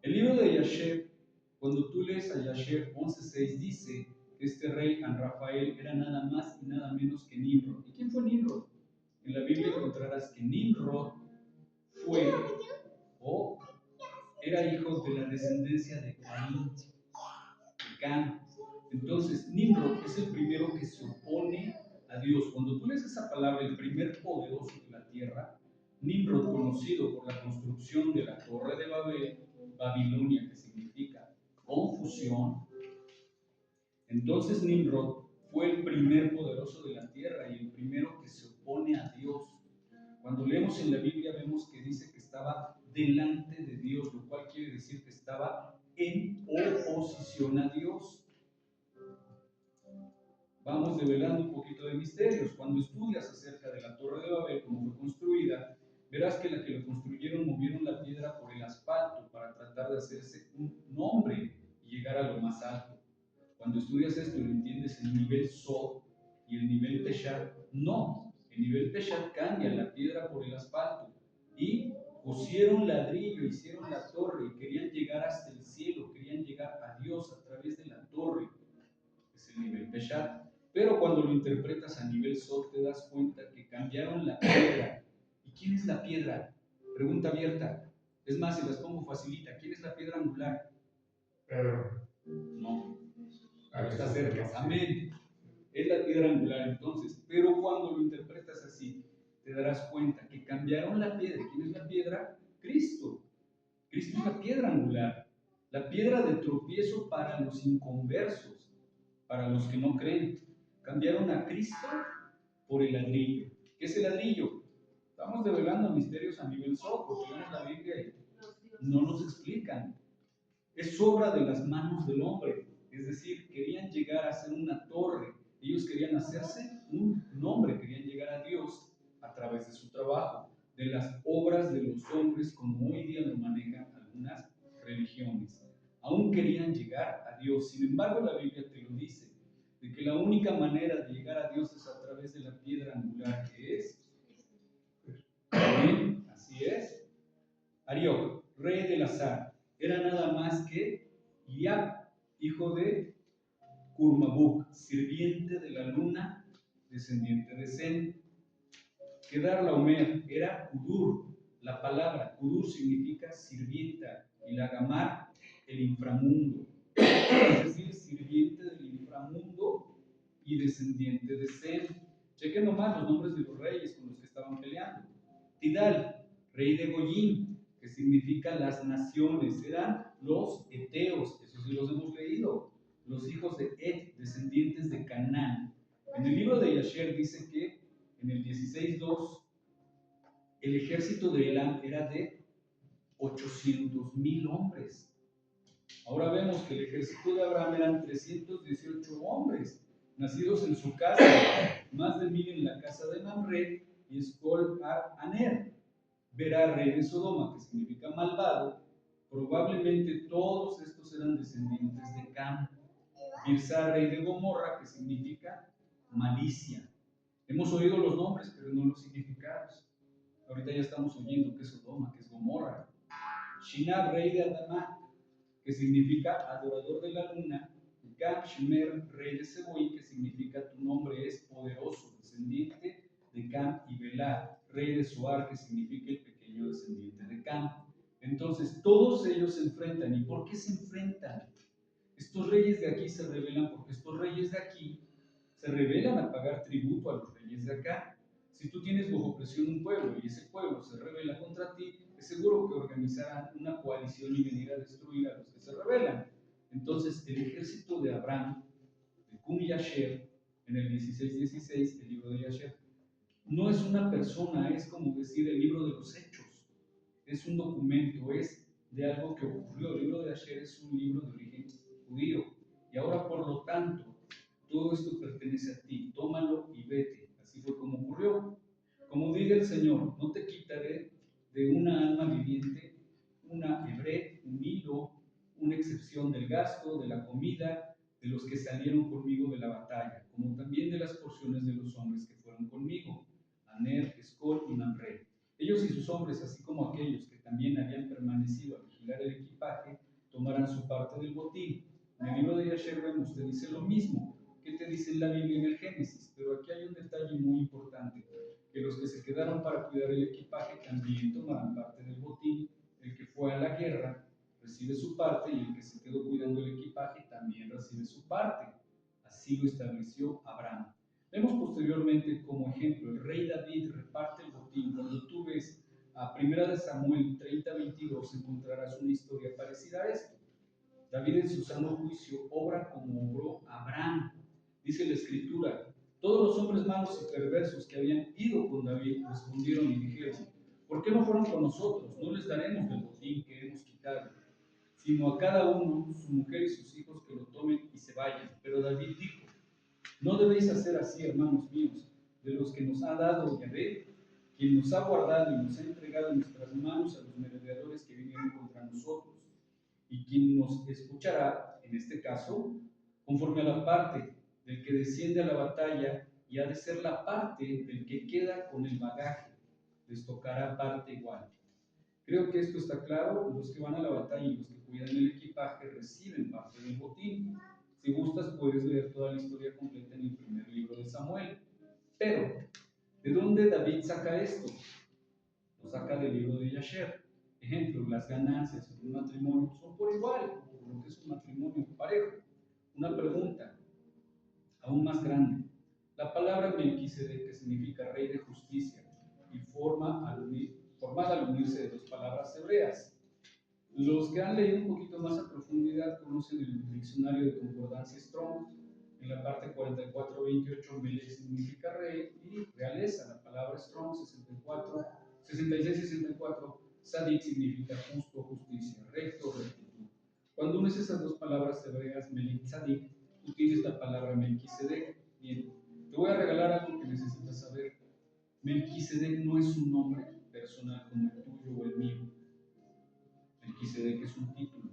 Speaker 2: El libro de Yasher, cuando tú lees a Yasher 11:6, dice que este rey Amrafael era nada más y nada menos que Nimrod. ¿Y quién fue Nimrod? En la Biblia encontrarás que Nimrod fue o era hijo de la descendencia de Caín, de Can. Entonces, Nimrod es el primero que se opone a Dios. Cuando tú lees esa palabra, el primer poderoso de la tierra, Nimrod, conocido por la construcción de la Torre de Babel, Babilonia, que significa confusión. Entonces, Nimrod fue el primer poderoso de la tierra y el primero que se opone a Dios. Cuando leemos en la Biblia, vemos que dice que estaba delante de Dios, lo cual quiere decir que estaba en oposición a Dios. Vamos develando un poquito de misterios. Cuando estudias acerca de la Torre de Babel, cómo fue construida, verás que la que lo construyeron movieron la piedra por el asfalto para tratar de hacerse un nombre y llegar a lo más alto. Cuando estudias esto y lo entiendes en nivel Sod y el nivel Peshat, no. El nivel Peshat cambia la piedra por el asfalto y pusieron ladrillo, hicieron la torre y querían llegar hasta el cielo, querían llegar a Dios a través de la torre. Es el nivel Peshat. Pero cuando lo interpretas a nivel Sod, te das cuenta que cambiaron la piedra. ¿Y quién es la piedra? Pregunta abierta. Es más, se las pongo facilita. ¿Quién es la piedra angular?
Speaker 4: Pedro.
Speaker 2: No. Pero está cerca. Amén. Es la piedra angular entonces. Pero cuando lo interpretas así, te darás cuenta que cambiaron la piedra. ¿Quién es la piedra? Cristo. Cristo es la piedra angular. La piedra de tropiezo para los inconversos, para los que no creen. Cambiaron a Cristo por el ladrillo. ¿Qué es el ladrillo? Estamos develando misterios a nivel Sod, porque vemos la Biblia y no nos explican. Es obra de las manos del hombre. Es decir, querían llegar a ser una torre. Ellos querían hacerse un nombre, querían llegar a Dios a través de su trabajo, de las obras de los hombres, como hoy día lo manejan algunas religiones. Aún querían llegar a Dios. Sin embargo, la Biblia te lo dice, de que la única manera de llegar a Dios es a través de la piedra angular, que es
Speaker 5: Arioc, rey de Lazar, era nada más que Eliab, hijo de Curmabuc, sirviente de la luna, descendiente de Zen. Kedar Laomer era Kudur, la palabra Kudur significa sirvienta y Lagamar el inframundo, es decir, sirviente del inframundo y descendiente de Zen. Chequen nomás los nombres de los reyes con los que estaban peleando. Tidal, rey de Goyim, que significa las naciones, eran los eteos, eso sí los hemos leído, los hijos de Et, descendientes de Canaán. En el libro de Yasher dice que en el 16.2 el ejército de Elam era de 800,000 hombres. Ahora vemos que el ejército de Abraham eran 318 hombres, nacidos en su casa, más de 1,000 en la casa de Mamre y Escol Aner. Verá, rey de Sodoma, que significa malvado, probablemente todos estos eran descendientes de Cam. Birsá, rey de Gomorra, que significa malicia. Hemos oído los nombres, pero no los significados. Ahorita ya estamos oyendo que es Sodoma, que es Gomorra. Shinab, rey de Adamá, que significa adorador de la luna. Y Cam Shemer, rey de Seboí, que significa tu nombre es poderoso, descendiente de Cam, y Belá, rey de Suar, que significa el pequeño descendiente de Cam. Entonces, todos ellos se enfrentan. ¿Y por qué se enfrentan? Estos reyes de aquí se rebelan porque estos reyes de aquí se rebelan a pagar tributo a los reyes de acá. Si tú tienes bajo presión un pueblo y ese pueblo se rebela contra ti, es seguro que organizarán una coalición y venir a destruir a los que se rebelan. Entonces, el ejército de Abraham, de Cum Yasher, en el 16:16, el libro de Yasher, no es una persona, es como decir el libro de los hechos. Es un documento, es de algo que ocurrió. El libro de Yasher es un libro de origen judío. Y ahora, por lo tanto, todo esto pertenece a ti, tómalo y vete. Así fue como ocurrió. Como diga el Señor, no te quitaré de una alma viviente una hebré, un hilo, una excepción del gasto, de la comida, de los que salieron conmigo de la batalla, como también de las porciones de los hombres que fueron conmigo, Aner, Escol y Mamre. Ellos y sus hombres, así como aquellos que también habían permanecido a vigilar el equipaje, tomarán su parte del botín. En el libro de Yasher vemos, te dice lo mismo que te dice la Biblia en el Génesis, pero aquí hay un detalle muy importante, que los que se quedaron para cuidar el equipaje también tomarán parte del botín. El que fue a la guerra recibe su parte y el que se quedó cuidando el equipaje también recibe su parte. Así lo estableció Abraham. Vemos posteriormente como ejemplo, el rey David reparte el botín. Cuando tú ves a 1 Samuel 30:22 encontrarás una historia parecida a esto. David en su sano juicio obra como obró Abraham. Dice la escritura, todos los hombres malos y perversos que habían ido con David respondieron y dijeron, ¿por qué no fueron con nosotros? No les daremos del botín que hemos quitado, sino a cada uno, su mujer y sus hijos, que lo tomen y se vayan. Pero David dijo, no debéis hacer así, hermanos míos, de los que nos ha dado Yahvé, quien nos ha guardado y nos ha entregado en nuestras manos a los merodeadores que vinieron contra nosotros, y quien nos escuchará, en este caso, conforme a la parte del que desciende a la batalla, y ha de ser la parte del que queda con el bagaje, les tocará parte igual. Creo que esto está claro. Los que van a la batalla y los que cuidan el equipaje reciben parte del botín. Si gustas, puedes leer toda la historia completa en el primer libro de Samuel. Pero, ¿de dónde David saca esto? Lo saca del libro de Yasher. Ejemplo, las ganancias en un matrimonio son por igual, por lo que es un matrimonio parejo. Una pregunta, aún más grande. La palabra Melquisedec, que significa rey de justicia, y formada al unirse de dos palabras hebreas. Los que han leído un poquito más a profundidad conocen el diccionario de concordancia Strong. En la parte 44:28, Melech significa rey y realeza. La palabra Strong 66:64, Sadik significa justo, justicia, recto, rectitud. Cuando unes esas dos palabras hebreas, Melech Sadik, tú tienes la palabra Melquisedec. Bien, te voy a regalar algo que necesitas saber. Melquisedec no es un nombre personal como el tuyo o el mío. Melquisedec es un título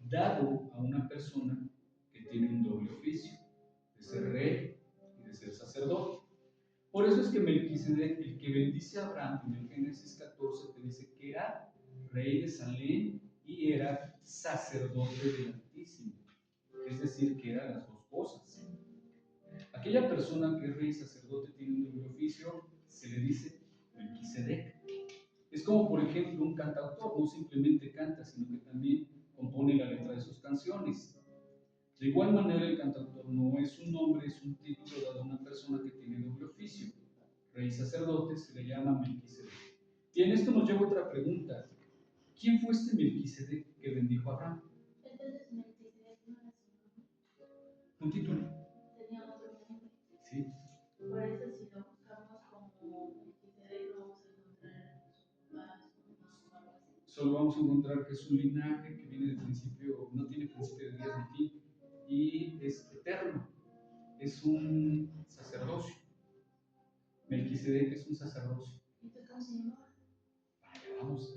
Speaker 5: dado a una persona que tiene un doble oficio, de ser rey y de ser sacerdote. Por eso es que Melquisedec, el que bendice a Abraham en el Génesis 14, te dice que era rey de Salem y era sacerdote del Altísimo. Es decir, que eran las dos cosas. Aquella persona que es rey y sacerdote tiene un doble oficio, se le dice Melquisedec. Es como, por ejemplo, un cantautor, no simplemente canta, sino que también compone la letra de sus canciones. De igual manera, el cantautor no es un nombre, es un título dado a una persona que tiene doble oficio. Rey y sacerdote se le llama Melquisedec. Y en esto nos lleva otra pregunta. ¿Quién fue este Melquisedec que bendijo a Abraham?
Speaker 6: Entonces Melquisedec no era su nombre,
Speaker 5: Un título.
Speaker 6: tenía otro nombre.
Speaker 5: Sí.
Speaker 6: Por eso si lo buscamos como Melquisedec lo vamos a encontrar en su papá, su mamá o algo así.
Speaker 5: Solo vamos a encontrar que es un linaje que viene del principio, no tiene principio de días ni fin, y es eterno. Es un sacerdocio. Melquisedec es un sacerdocio.
Speaker 6: ¿Y tú cómo se llamaba?
Speaker 5: Allá vamos.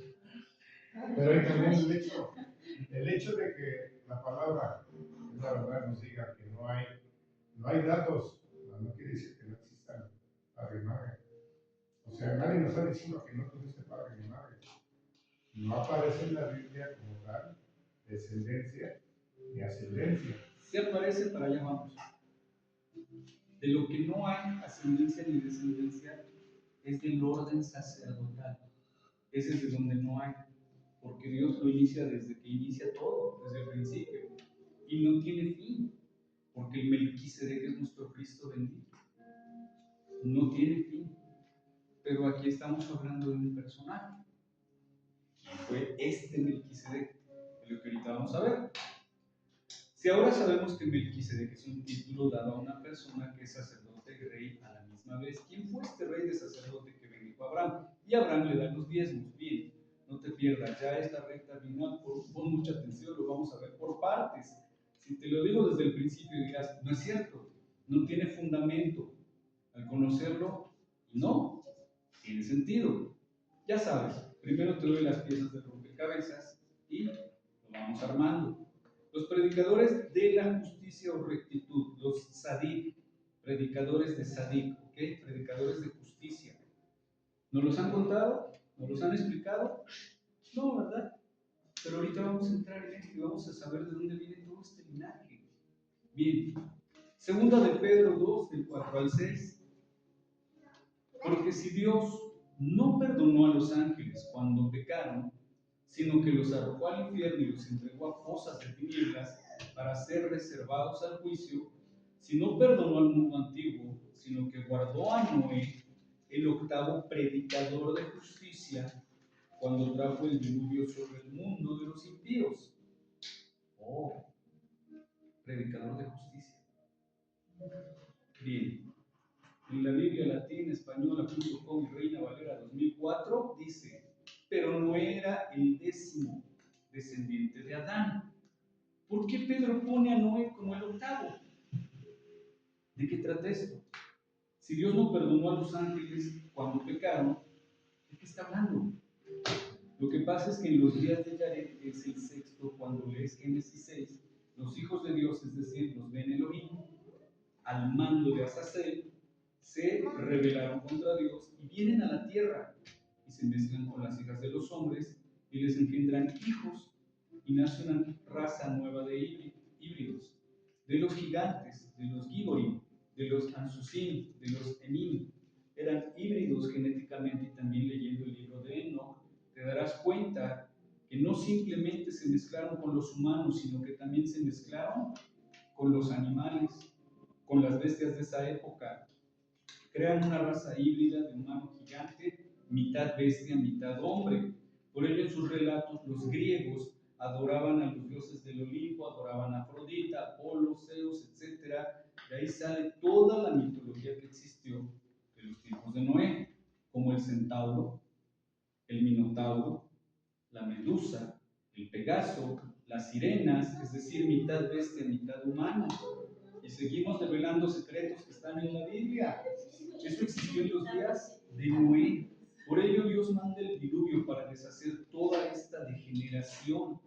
Speaker 4: Pero hay también el hecho de que la palabra, la verdad, nos diga que no hay datos, no quiere decir que no existan padre y madre. O sea, nadie nos está diciendo que no tuviste padre ni madre. No aparece en la Biblia como tal descendencia ni ascendencia.
Speaker 5: Si aparece, para allá vamos. De lo que no hay ascendencia ni descendencia es del orden sacerdotal. Ese es de donde no hay. Porque Dios lo inicia desde que inicia todo, desde el principio. Y no tiene fin. Porque el Melquisedec es nuestro Cristo bendito. No tiene fin. Pero aquí estamos hablando de un personaje. Y fue este Melquisedec, de lo que ahorita vamos a ver. Si ahora sabemos que Melquisedec es un título dado a una persona que es sacerdote y rey a la misma vez, ¿quién fue este rey de sacerdote que bendijo a Abraham? Y Abraham le da los diezmos. Bien, no te pierdas, ya es la recta final, pon mucha atención, lo vamos a ver por partes. Si te lo digo desde el principio dirás, no es cierto, no tiene fundamento. Al conocerlo, no, tiene sentido. Ya sabes, primero te doy las piezas de rompecabezas y lo vamos armando. Los predicadores de la justicia o rectitud, los sadik, predicadores de sadik, ¿ok? Predicadores de justicia. ¿Nos los han contado? ¿Nos los han explicado? No, ¿verdad? Pero ahorita vamos a entrar en esto y vamos a saber de dónde viene todo este linaje. Bien, segunda de Pedro 2, del 4 al 6. Porque si Dios no perdonó a los ángeles cuando pecaron, sino que los arrojó al infierno y los entregó a fosas de tinieblas para ser reservados al juicio, si no perdonó al mundo antiguo, sino que guardó a Noé, el octavo predicador de justicia, cuando trajo el diluvio sobre el mundo de los impíos. Oh, predicador de justicia. Bien. En la Biblia latina, española.com y Reina Valera 2004 dice: pero no era el 10º descendiente de Adán. ¿Por qué Pedro pone a Noé como el octavo? ¿De qué trata esto? Si Dios no perdonó a los ángeles cuando pecaron, ¿de qué está hablando? Lo que pasa es que en los días de Yared, que es el sexto, cuando lees Génesis 6, los hijos de Dios, es decir, los Ben Elohim, al mando de Azazel, se rebelaron contra Dios y vienen a la tierra y se mezclan con las hijas de los hombres y les engendran hijos y nace una raza nueva de híbridos, de los gigantes, de los giborim, de los ansusim, de los enim. Eran híbridos genéticamente y también leyendo el libro de Enoch te darás cuenta que no simplemente se mezclaron con los humanos, sino que también se mezclaron con los animales, con las bestias de esa época. Crean una raza híbrida de humano gigante, mitad bestia, mitad hombre. Por ello en sus relatos los griegos adoraban a los dioses del Olimpo, adoraban a Afrodita, Apolo, Zeus, etc. De ahí sale toda la mitología que existió de los tiempos de Noé, como el centauro, el minotauro, la medusa, el pegaso, las sirenas, es decir, mitad bestia, mitad humano. Y seguimos revelando secretos que están en la Biblia. Eso existió en los días de Noé. Por ello Dios manda el diluvio para deshacer toda esta degeneración.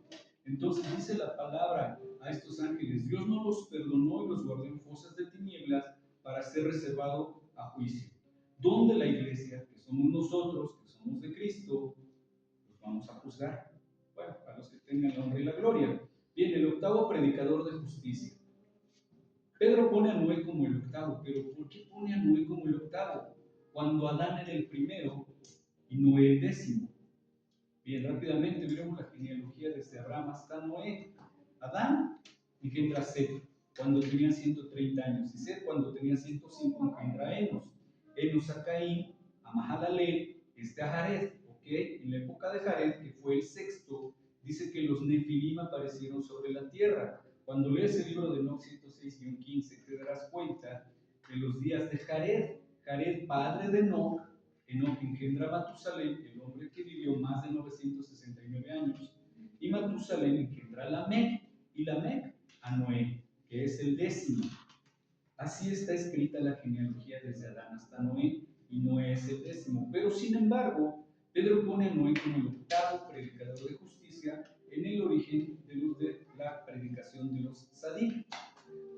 Speaker 5: Entonces dice la palabra a estos ángeles: Dios no los perdonó y los guardó en fosas de tinieblas para ser reservado a juicio. Donde la iglesia, que somos nosotros, que somos de Cristo, los vamos a juzgar. Bueno, a los que tengan la honra y la gloria. Bien, el octavo predicador de justicia. Pedro pone a Noé como el octavo, pero ¿por qué pone a Noé como el octavo? Cuando Adán era el primero y Noé el décimo. Bien, rápidamente veremos la genealogía desde Abraham hasta Noé. Adán engendra a Set cuando tenía 130 años, y Set cuando tenía 105 engendra a Enos. Enos a Caín, a Mahalalel, a Jared. En la época de Jared, que fue el sexto, dice que los Nefilim aparecieron sobre la tierra. Cuando lees el libro de Enoch 106-15, te darás cuenta de los días de Jared. Jared, padre de Enoch. Enoch engendra a Matusalén, el hombre que vivió más de 969 años. Y Matusalén engendra a Lamec, y Lamec a Noé, que es el décimo. Así está escrita la genealogía desde Adán hasta Noé, y Noé es el décimo. Pero sin embargo, Pedro pone a Noé como el octavo predicador de justicia en el origen de la predicación de los Sadik.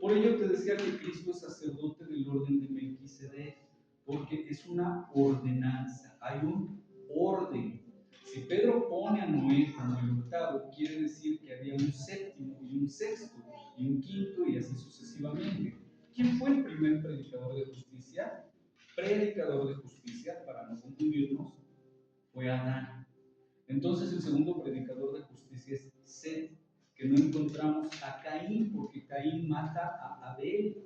Speaker 5: Por ello te decía que Cristo es sacerdote del orden de Melquisedec, porque es una ordenanza, hay un orden. Si Pedro pone a Noé como el octavo, quiere decir que había un séptimo y un sexto y un quinto y así sucesivamente. ¿Quién fue el primer predicador de justicia? Predicador de justicia, para no confundirnos, fue Adán. Entonces el segundo predicador de justicia es Set, que no encontramos a Caín, porque Caín mata a Abel.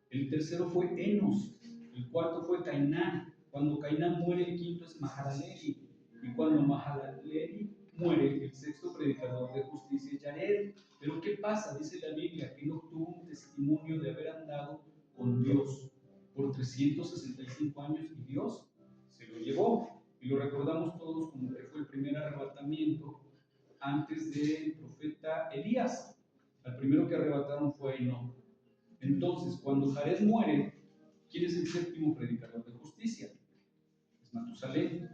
Speaker 5: El tercero fue Enos, el cuarto fue Cainán. Cuando Cainán muere, el quinto es Mahalalel. Y cuando Mahalalel muere, el sexto predicador de justicia es Jared. Pero ¿qué pasa? Dice la Biblia que él obtuvo un testimonio de haber andado con Dios por 365 años y Dios se lo llevó. Y lo recordamos todos como que fue el primer arrebatamiento antes del profeta Elías. Al primero que arrebataron fue a Enoch. Entonces, cuando Jared muere, ¿quién es el séptimo predicador de justicia? Es Matusalén.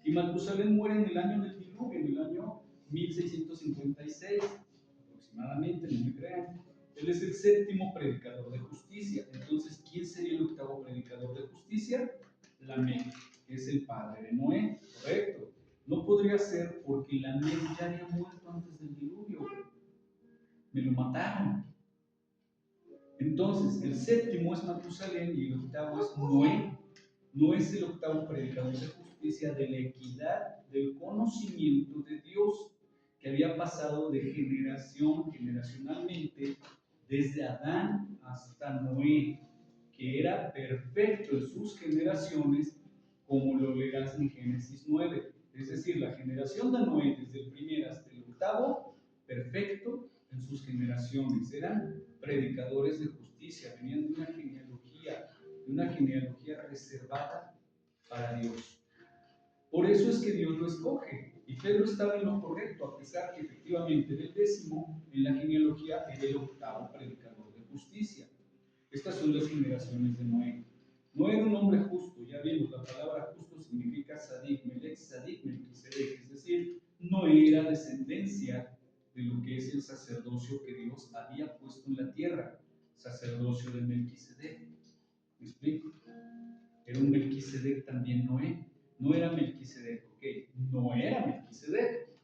Speaker 5: Y Matusalén muere en el año del diluvio, en el año 1656, aproximadamente, no me crean. Él es el séptimo predicador de justicia. Entonces, ¿quién sería el octavo predicador de justicia? Lamec, que es el padre de Noé, correcto. No podría ser porque Lamec ya había muerto antes del diluvio. Me lo mataron. Entonces, el séptimo es Matusalén y el octavo es Noé. Noé es el octavo predicador de justicia, de la equidad, del conocimiento de Dios, que había pasado de generacionalmente, desde Adán hasta Noé, que era perfecto en sus generaciones, como lo leerás en Génesis 9. Es decir, la generación de Noé, desde el primer hasta el octavo, perfecto en sus generaciones. Eran predicadores de justicia, venían de una genealogía reservada para Dios. Por eso es que Dios lo escoge. Y Pedro estaba en lo correcto, a pesar que efectivamente del décimo en la genealogía era el octavo predicador de justicia. Estas son las generaciones de Noé. Noé era un hombre justo, ya vimos, la palabra justo significa Sadik, Melech Sadik, Melquisedec, es decir, Noé era descendencia de lo que es el sacerdocio que Dios había puesto en la tierra, sacerdocio de Melquisedec. ¿Me explico? Era un Melquisedec también Noé. No era Melquisedec, no era Melquisedec,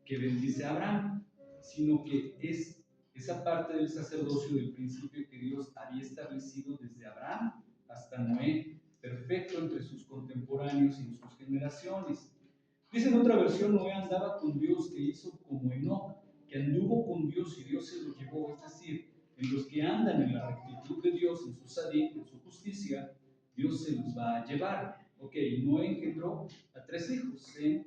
Speaker 5: que bendice a Abraham, sino que es esa parte del sacerdocio del principio que Dios había establecido desde Abraham hasta Noé, perfecto entre sus contemporáneos y en sus generaciones. Dice en otra versión, Noé andaba con Dios, que hizo como Enoch, que anduvo con Dios y Dios se lo llevó. Es decir, en los que andan en la rectitud de Dios, en su sadik, en su justicia, Dios se los va a llevar. Noé engendró a 3 hijos, Sem,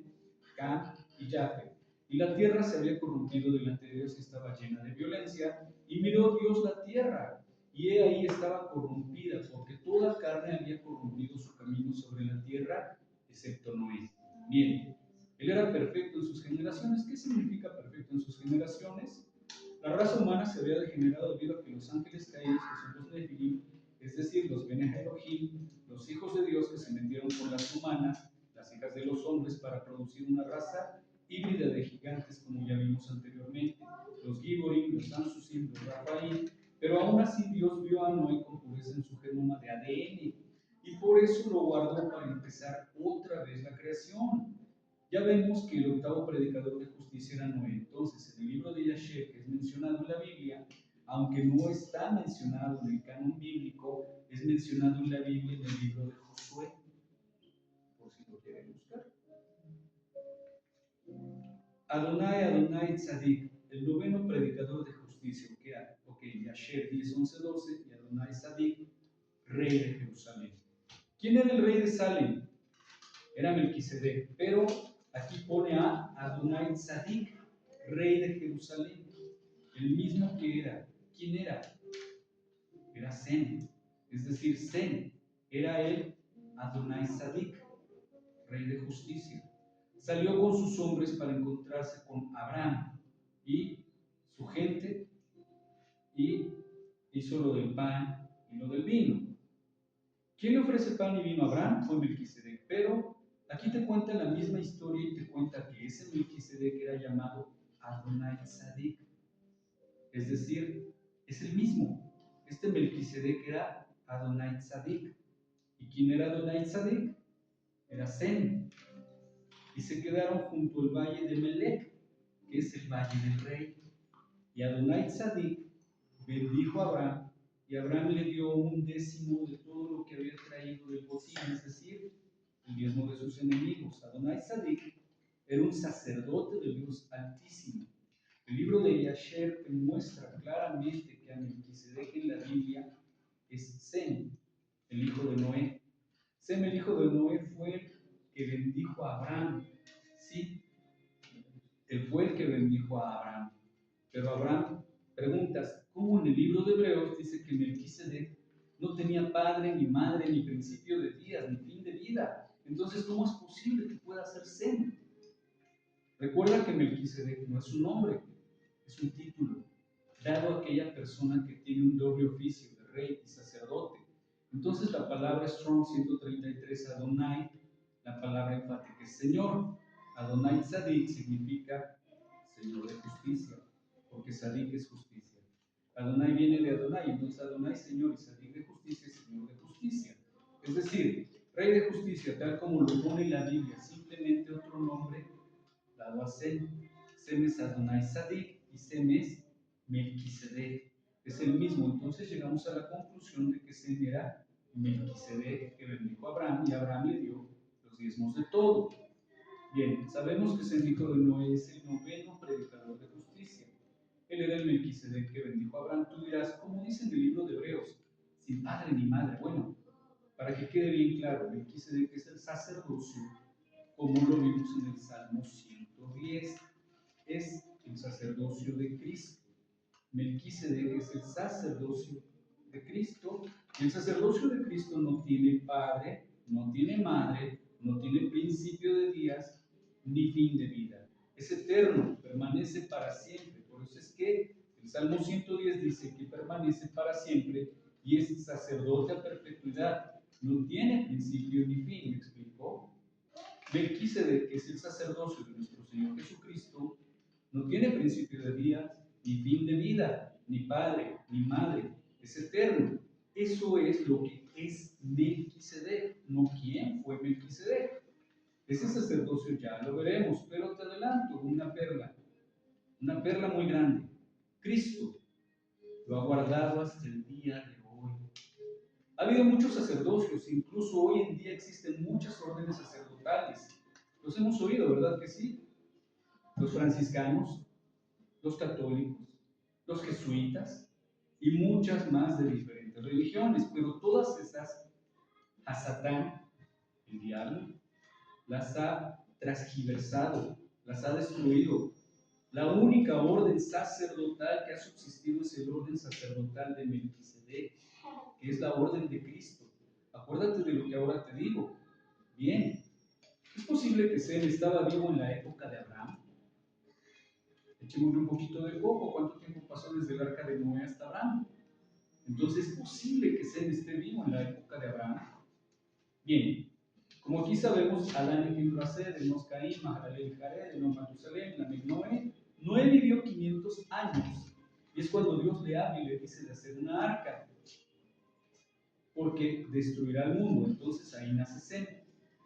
Speaker 5: Cam y Jafet. Y la tierra se había corrompido delante de Dios y estaba llena de violencia. Y miró Dios la tierra, y he ahí estaba corrompida, porque toda carne había corrompido su camino sobre la tierra, excepto Noé. Bien, él era perfecto en sus generaciones. ¿Qué significa perfecto en sus generaciones? La raza humana se había degenerado debido a que los ángeles caídos, que son los Nefilim, es decir, los Bene Elohim, los hijos de Dios que se metieron con las humanas, las hijas de los hombres, para producir una raza híbrida de gigantes, como ya vimos anteriormente, los Giborim, los Ansusim, los Rafaim. Pero aún así Dios vio a Noé con pureza en su genoma de ADN, y por eso lo guardó para empezar otra vez la creación. Ya vemos que el octavo predicador de justicia era Noé. Entonces, en el libro de Yasher, que es mencionado en la Biblia, aunque no está mencionado en el canon bíblico, es mencionado en la Biblia en el libro de Josué, por si lo quieren buscar. Adonai Tzadik, el noveno predicador de justicia, ok, Yasher 10, 11, 12, y Adonai Tzadik, rey de Jerusalén. ¿Quién era el rey de Salem? Era Melquisedec, pero aquí pone a Adonai Tzadik, rey de Jerusalén, el mismo que era. ¿Quién era? Era Sem, es decir, Sem era el Adonai Tzadik, rey de justicia. Salió con sus hombres para encontrarse con Abraham y su gente y hizo lo del pan y lo del vino. ¿Quién le ofrece pan y vino a Abraham? Fue Melquisedec, pero aquí te cuenta la misma historia y te cuenta que ese Melquisedec era llamado Adonai Tzadik, es decir, es el mismo. Este Melquisedec era Adonai Tzadik. ¿Y quién era Adonai Tzadik? Era Sem. Y se quedaron junto al valle de Melec, que es el valle del rey. Y Adonai Tzadik bendijo a Abraham, y Abraham le dio 1/10 de todo lo que había traído del botín, es decir, el diezmo de sus enemigos. Adonai Tzadik era un sacerdote del Dios Altísimo. El libro de Yasher te muestra claramente que a Melquisedec en la Biblia es Sem, el hijo de Noé. Sem, el hijo de Noé, fue el que bendijo a Abraham. Sí, él fue el que bendijo a Abraham. Pero Abraham, preguntas, ¿cómo en el libro de Hebreos dice que Melquisedec no tenía padre, ni madre, ni principio de días, ni fin de vida? Entonces, ¿cómo es posible que pueda ser Sem? Recuerda que Melquisedec no es un nombre, es un título, dado a aquella persona que tiene un doble oficio de rey y sacerdote. Entonces la palabra Strong 133, Adonai, la palabra enfática es Señor. Adonai Tzadik significa Señor de justicia, porque Tzadik es justicia. Adonai viene de Adonai, entonces Adonai Señor y Tzadik de justicia es Señor de justicia. Es decir, Rey de justicia, tal como lo pone la Biblia, simplemente otro nombre dado a Sem. Sem es Adonai Tzadik y Sem es Melquisedec. Es el mismo. Entonces llegamos a la conclusión de que Sem era Melquisedec, que bendijo a Abraham, y Abraham le dio los diezmos de todo. Bien, sabemos que Sem, hijo de Noé, es el noveno predicador de justicia. Él era el Melquisedec que bendijo a Abraham. Tú dirás, ¿cómo dice en el libro de Hebreos? Sin padre ni madre. Bueno, para que quede bien claro, Melquisedec es el sacerdocio, como lo vimos en el Salmo 110. Es el sacerdocio de Cristo. Melquisedec es el sacerdocio de Cristo. El sacerdocio de Cristo no tiene padre, no tiene madre, no tiene principio de días, ni fin de vida. Es eterno, permanece para siempre. Por eso es que el Salmo 110 dice que permanece para siempre y es sacerdote a perpetuidad. No tiene principio ni fin, ¿me explicó? Melquisedec, que es el sacerdocio de nuestro Señor Jesucristo, no tiene principio de días, ni fin de vida, ni padre, ni madre, es eterno. Eso es lo que es Melquisedec, no quién fue Melquisedec. Ese sacerdocio ya lo veremos, pero te adelanto una perla muy grande. Cristo lo ha guardado hasta el día de hoy. Ha habido muchos sacerdocios, incluso hoy en día existen muchas órdenes sacerdotales. Los hemos oído, ¿verdad que sí? Los franciscanos, los católicos, los jesuitas y muchas más de diferentes religiones, pero todas esas a Satán, el diablo, las ha transgiversado, las ha destruido. La única orden sacerdotal que ha subsistido es el orden sacerdotal de Melquisedec, que es la orden de Cristo. Acuérdate de lo que ahora te digo. Bien, ¿es posible que Sem estaba vivo en la época de Abraham? Echémosle un poquito de coco. ¿Cuánto tiempo pasó desde el arca de Noé hasta Abraham? Entonces, ¿es posible que Sem esté vivo en la época de Abraham? Bien, como aquí sabemos, Adán engendró a Sed, Enos Caín, Mahalalel Jared, Enos Matusalem, Lamec Noé. Noé vivió 500 años, y es cuando Dios le habla y le dice de hacer una arca, porque destruirá el mundo. Entonces ahí nace Sem.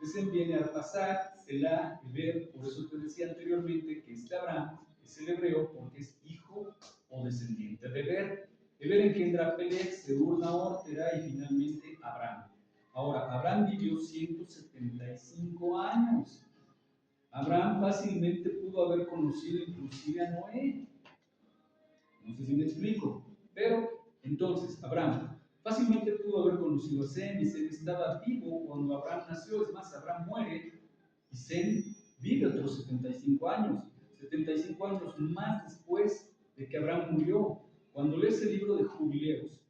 Speaker 5: de Sem viene Arphaxad, Selah, Eber. Por eso te decía anteriormente que este Abraham es el hebreo porque es hijo o descendiente de Eber. Eber engendra a Peleg, Seur, Nahor, Terah y finalmente Abraham. Ahora, Abraham vivió 175 años. Abraham fácilmente pudo haber conocido inclusive a Noé. No sé si me explico. Pero, entonces, Abraham fácilmente pudo haber conocido a Sem, y Sem estaba vivo cuando Abraham nació. Es más, Abraham muere y Sem vive otros 75 años. 75 años más después de que Abraham murió. Cuando lees el libro de Jubileos,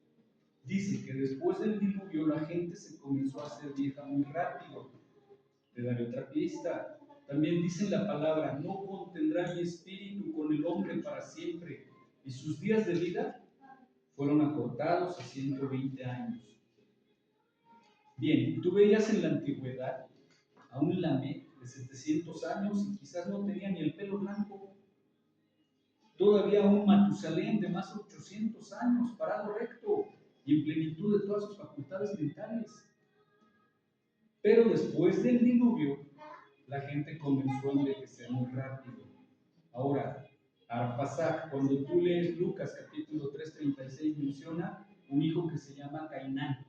Speaker 5: dice que después del diluvio la gente se comenzó a hacer vieja muy rápido. Te daré otra pista. También dice en la palabra: no contendrá mi espíritu con el hombre para siempre, y sus días de vida fueron acortados a 120 años. Bien, tú veías en la antigüedad a un Lamec de 700 años y quizás no tenía ni el pelo blanco. Todavía un Matusalén de más de 800 años, parado recto y en plenitud de todas sus facultades mentales. Pero después del diluvio, la gente comenzó a envejecer muy rápido. Ahora, Arphaxad, cuando tú lees Lucas capítulo 3:36, menciona un hijo que se llama Cainán.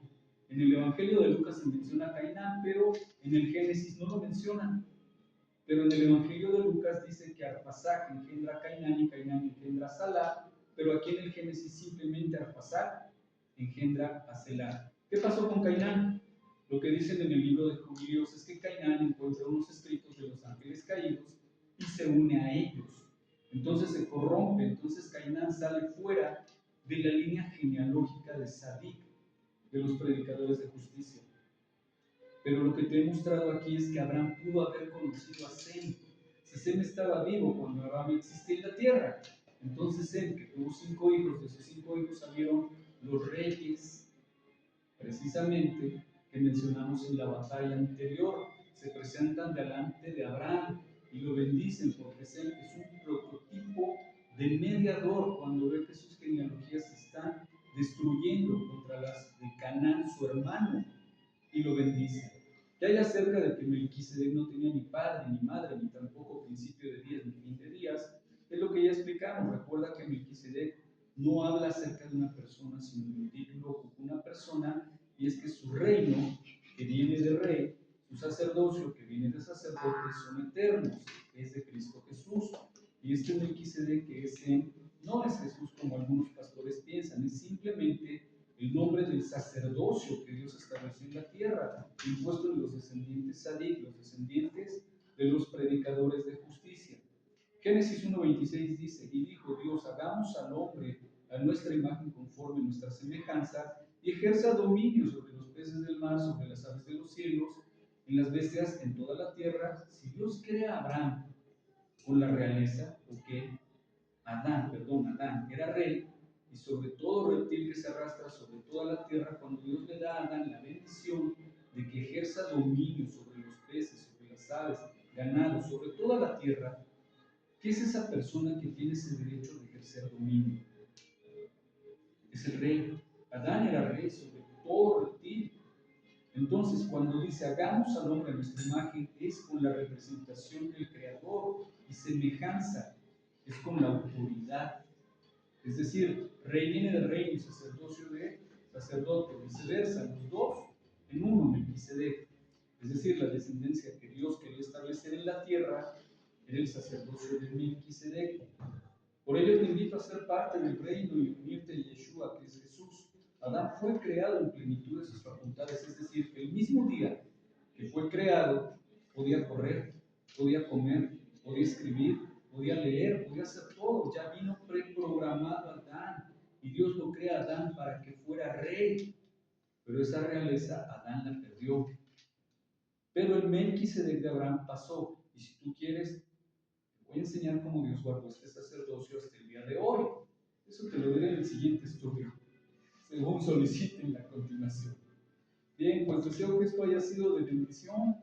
Speaker 5: En el Evangelio de Lucas se menciona Cainán, pero en el Génesis no lo mencionan. Pero en el Evangelio de Lucas dice que Arphaxad engendra a Cainán y Cainán engendra a Salah, pero aquí en el Génesis simplemente Arphaxad engendra a Selah. ¿Qué pasó con Cainán? Lo que dicen en el libro de Jubileos es que Cainán encuentra unos escritos de los ángeles caídos y se une a ellos. Entonces se corrompe, entonces Cainán sale fuera de la línea genealógica de Sadic, de los predicadores de justicia. Pero lo que te he mostrado aquí es que Abraham pudo haber conocido a Sem. Si Sem estaba vivo cuando Abraham existía en la tierra, entonces Sem, que tuvo 5 hijos, de esos 5 hijos salieron los reyes, precisamente, que mencionamos en la batalla anterior. Se presentan delante de Abraham y lo bendicen porque Sem es un prototipo de mediador cuando ve que sus genealogías se están destruyendo contra las de Canaán, su hermano, y lo bendice. Que hay acerca de que Melquisedec no tenía ni padre, ni madre, ni tampoco principio de días, ni fin de días, es lo que ya explicamos. Recuerda que Melquisedec no habla acerca de una persona, sino de un título o una persona, y es que su reino, que viene de rey, su sacerdocio, que viene de sacerdote, son eternos, es de Cristo Jesús. Y este Melquisedec que es no es Jesús como algunos pastores piensan, es simplemente el nombre del sacerdocio que Dios estableció en la tierra, impuesto en los descendientes Sadic, los descendientes de los predicadores de justicia. Génesis 1:26 dice: y dijo Dios, hagamos al hombre a nuestra imagen conforme a nuestra semejanza, y ejerza dominio sobre los peces del mar, sobre las aves de los cielos, en las bestias, en toda la tierra. Si Dios crea a Abraham con la realeza, porque Adán era rey, y sobre todo reptil que se arrastra sobre toda la tierra, cuando Dios le da a Adán la bendición de que ejerza dominio sobre los peces, sobre las aves, ganado, sobre toda la tierra, ¿qué es esa persona que tiene ese derecho de ejercer dominio? Es el rey. Adán era rey sobre todo reptil. Entonces, cuando dice hagamos al hombre a nuestra imagen, es con la representación del Creador, y semejanza es con la autoridad. Es decir, rey viene de rey y sacerdocio de sacerdote, viceversa, los dos en uno, Melquisedec. Es decir, la descendencia que Dios quería establecer en la tierra era el sacerdocio de Melquisedec. Por ello te invito a ser parte del reino y unirte a Yeshua, que es Jesús. Adán fue creado en plenitud de sus facultades, es decir, que el mismo día que fue creado podía correr, podía comer, podía escribir, podía leer, podía hacer todo. Ya vino preprogramado Adán, y Dios lo crea a Adán para que fuera rey, pero esa realeza Adán la perdió. Pero el Melquisedec de Abraham pasó, y si tú quieres, te voy a enseñar cómo Dios guardó este sacerdocio hasta el día de hoy. Eso te lo diré en el siguiente estudio, según soliciten la continuación. Bien, pues deseo que esto haya sido de bendición.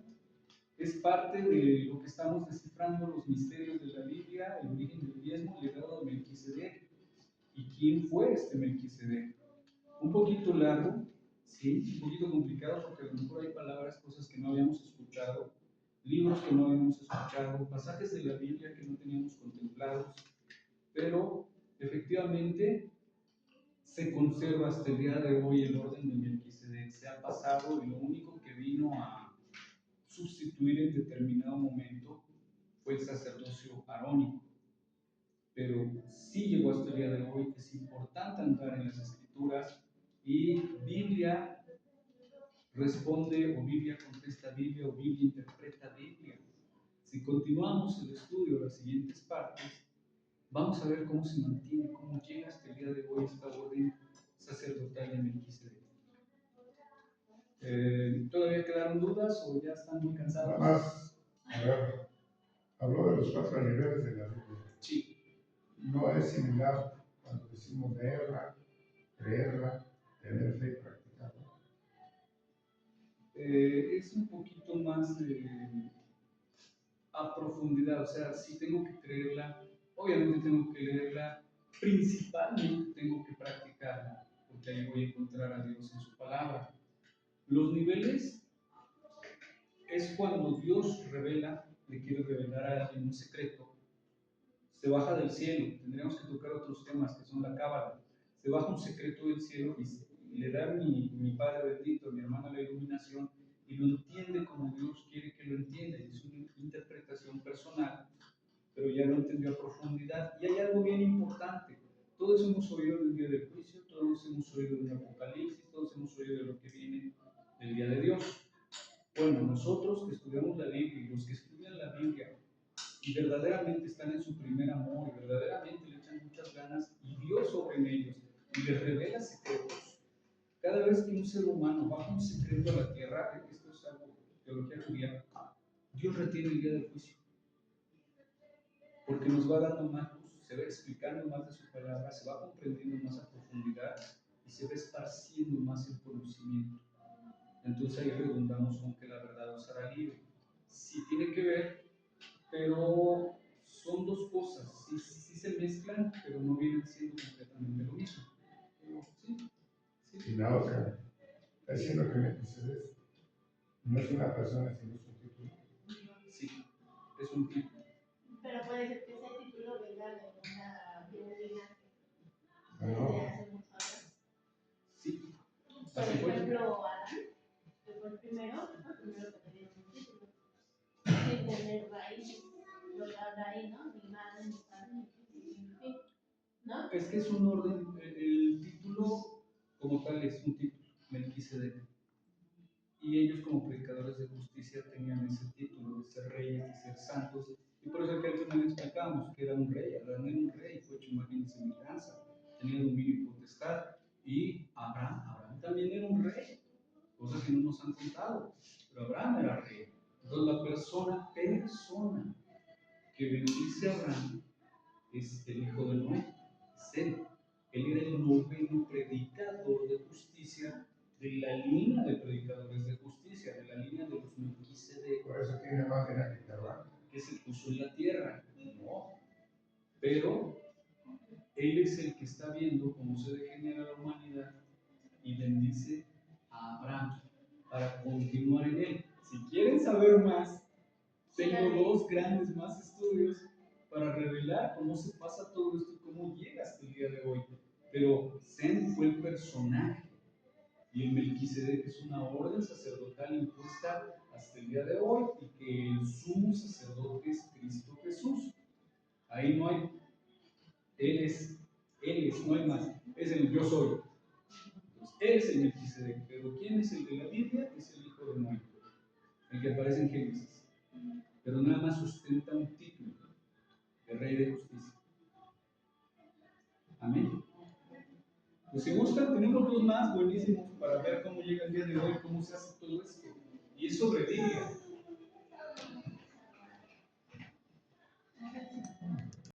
Speaker 5: Es parte de lo que estamos descifrando, los misterios de la Biblia, el origen del diezmo, el legado de Melquisedec. ¿Y quién fue este Melquisedec? Un poquito largo, Sí, un poquito complicado porque a lo mejor hay palabras, cosas que no habíamos escuchado, libros que no habíamos escuchado, pasajes de la Biblia que no teníamos contemplados, pero efectivamente se conserva hasta el día de hoy el orden de Melquisedec. Se ha pasado y lo único que vino a sustituir en determinado momento fue el sacerdocio arónico. Pero sí llegó hasta el día de hoy. Es importante andar en las Escrituras y Biblia responde o Biblia contesta Biblia o Biblia interpreta Biblia. Si continuamos el estudio de las siguientes partes, vamos a ver cómo se mantiene, cómo llega hasta el día de hoy esta orden sacerdotal de Melquisedec. ¿Todavía quedaron dudas o ya están muy cansados?
Speaker 4: Nada más, a ver, habló de los 4 niveles de la Biblia.
Speaker 5: Sí.
Speaker 4: No es similar cuando decimos leerla, creerla, tener fe y practicarla.
Speaker 5: Es un poquito más a profundidad, o sea, sí tengo que creerla, obviamente tengo que leerla, principalmente tengo que practicarla, porque ahí voy a encontrar a Dios en su palabra. Los niveles es cuando Dios revela, le quiere revelar a alguien un secreto, se baja del cielo, tendríamos que tocar otros temas que son la cábala, se baja un secreto del cielo y le da mi Padre bendito, mi hermana la iluminación, y lo entiende como Dios quiere que lo entienda, y es una interpretación personal, pero ya lo entendió a profundidad. Y hay algo bien importante, todos hemos oído del día del juicio, todos hemos oído del Apocalipsis, todos hemos oído de lo que viene del día de Dios. Bueno, nosotros que estudiamos la Biblia y los que estudian la Biblia y verdaderamente están en su primer amor y verdaderamente le echan muchas ganas y Dios obra en ellos y les revela secretos. Cada vez que un ser humano baja un secreto a la tierra, esto es algo de teología judía, Dios retiene el día del juicio. Porque nos va dando más luz, se va explicando más de su palabra, se va comprendiendo más a profundidad y se va esparciendo más el conocimiento. Entonces ahí redundamos con que la verdad os hará libre. Sí tiene que ver, pero son dos cosas, sí se mezclan, pero no vienen siendo completamente lo mismo. ¿Sí? ¿Sí?
Speaker 4: Y la otra, está diciendo que Melquisedec no es una persona, sino es un título.
Speaker 5: Sí, es un título.
Speaker 6: Pero puede ser que ese título venga de una linaje
Speaker 4: Ah,
Speaker 6: desde
Speaker 4: no.
Speaker 6: hace mucho atrás.
Speaker 5: Sí,
Speaker 6: Por
Speaker 5: así fue.
Speaker 6: ejemplo, Adán, que fue el primero que tenía un título, sin tener raíces. Lo que habla ahí, ¿no? Mi madre, mi padre, mi fin, ¿no?
Speaker 5: Es que es un orden, el título como tal es un título, Melquisedec. Y ellos como predicadores de justicia tenían ese título de ser reyes, de ser santos. Y por eso que al final explicamos que era un rey, Adán era un rey, fue hecho imagen y semejanza, tenía dominio y potestad. Y Abraham también era un rey, cosa que no nos han contado, pero Abraham era rey. Entonces la persona que bendice a Abraham es el hijo de Noé, es él. Él era el noveno predicador de justicia de la línea de predicadores de justicia, de la línea de los Melquisedec,
Speaker 4: Por eso tiene más linaje que Abraham.
Speaker 5: que se puso en la tierra. No, pero él es el que está viendo cómo se degenera la humanidad y bendice a Abraham para continuar en él. Si quieren saber más, tengo dos grandes más estudios para revelar cómo se pasa todo esto y cómo llega hasta el día de hoy. Pero Sem fue el personaje y el Melquisedec es una orden sacerdotal impuesta hasta el día de hoy y que el sumo sacerdote es Cristo Jesús. Ahí no hay, él es, no hay más, es el yo soy. Entonces, él es el Melquisedec, pero ¿quién es el de la Biblia? Es el hijo de Noé, el que aparece en Génesis. Pero nada más sustenta un título de rey de justicia. Amén. Pues si gustan, tenemos dos más buenísimos para ver cómo llega el día de hoy, cómo se hace todo esto. Y es sobre Biblia.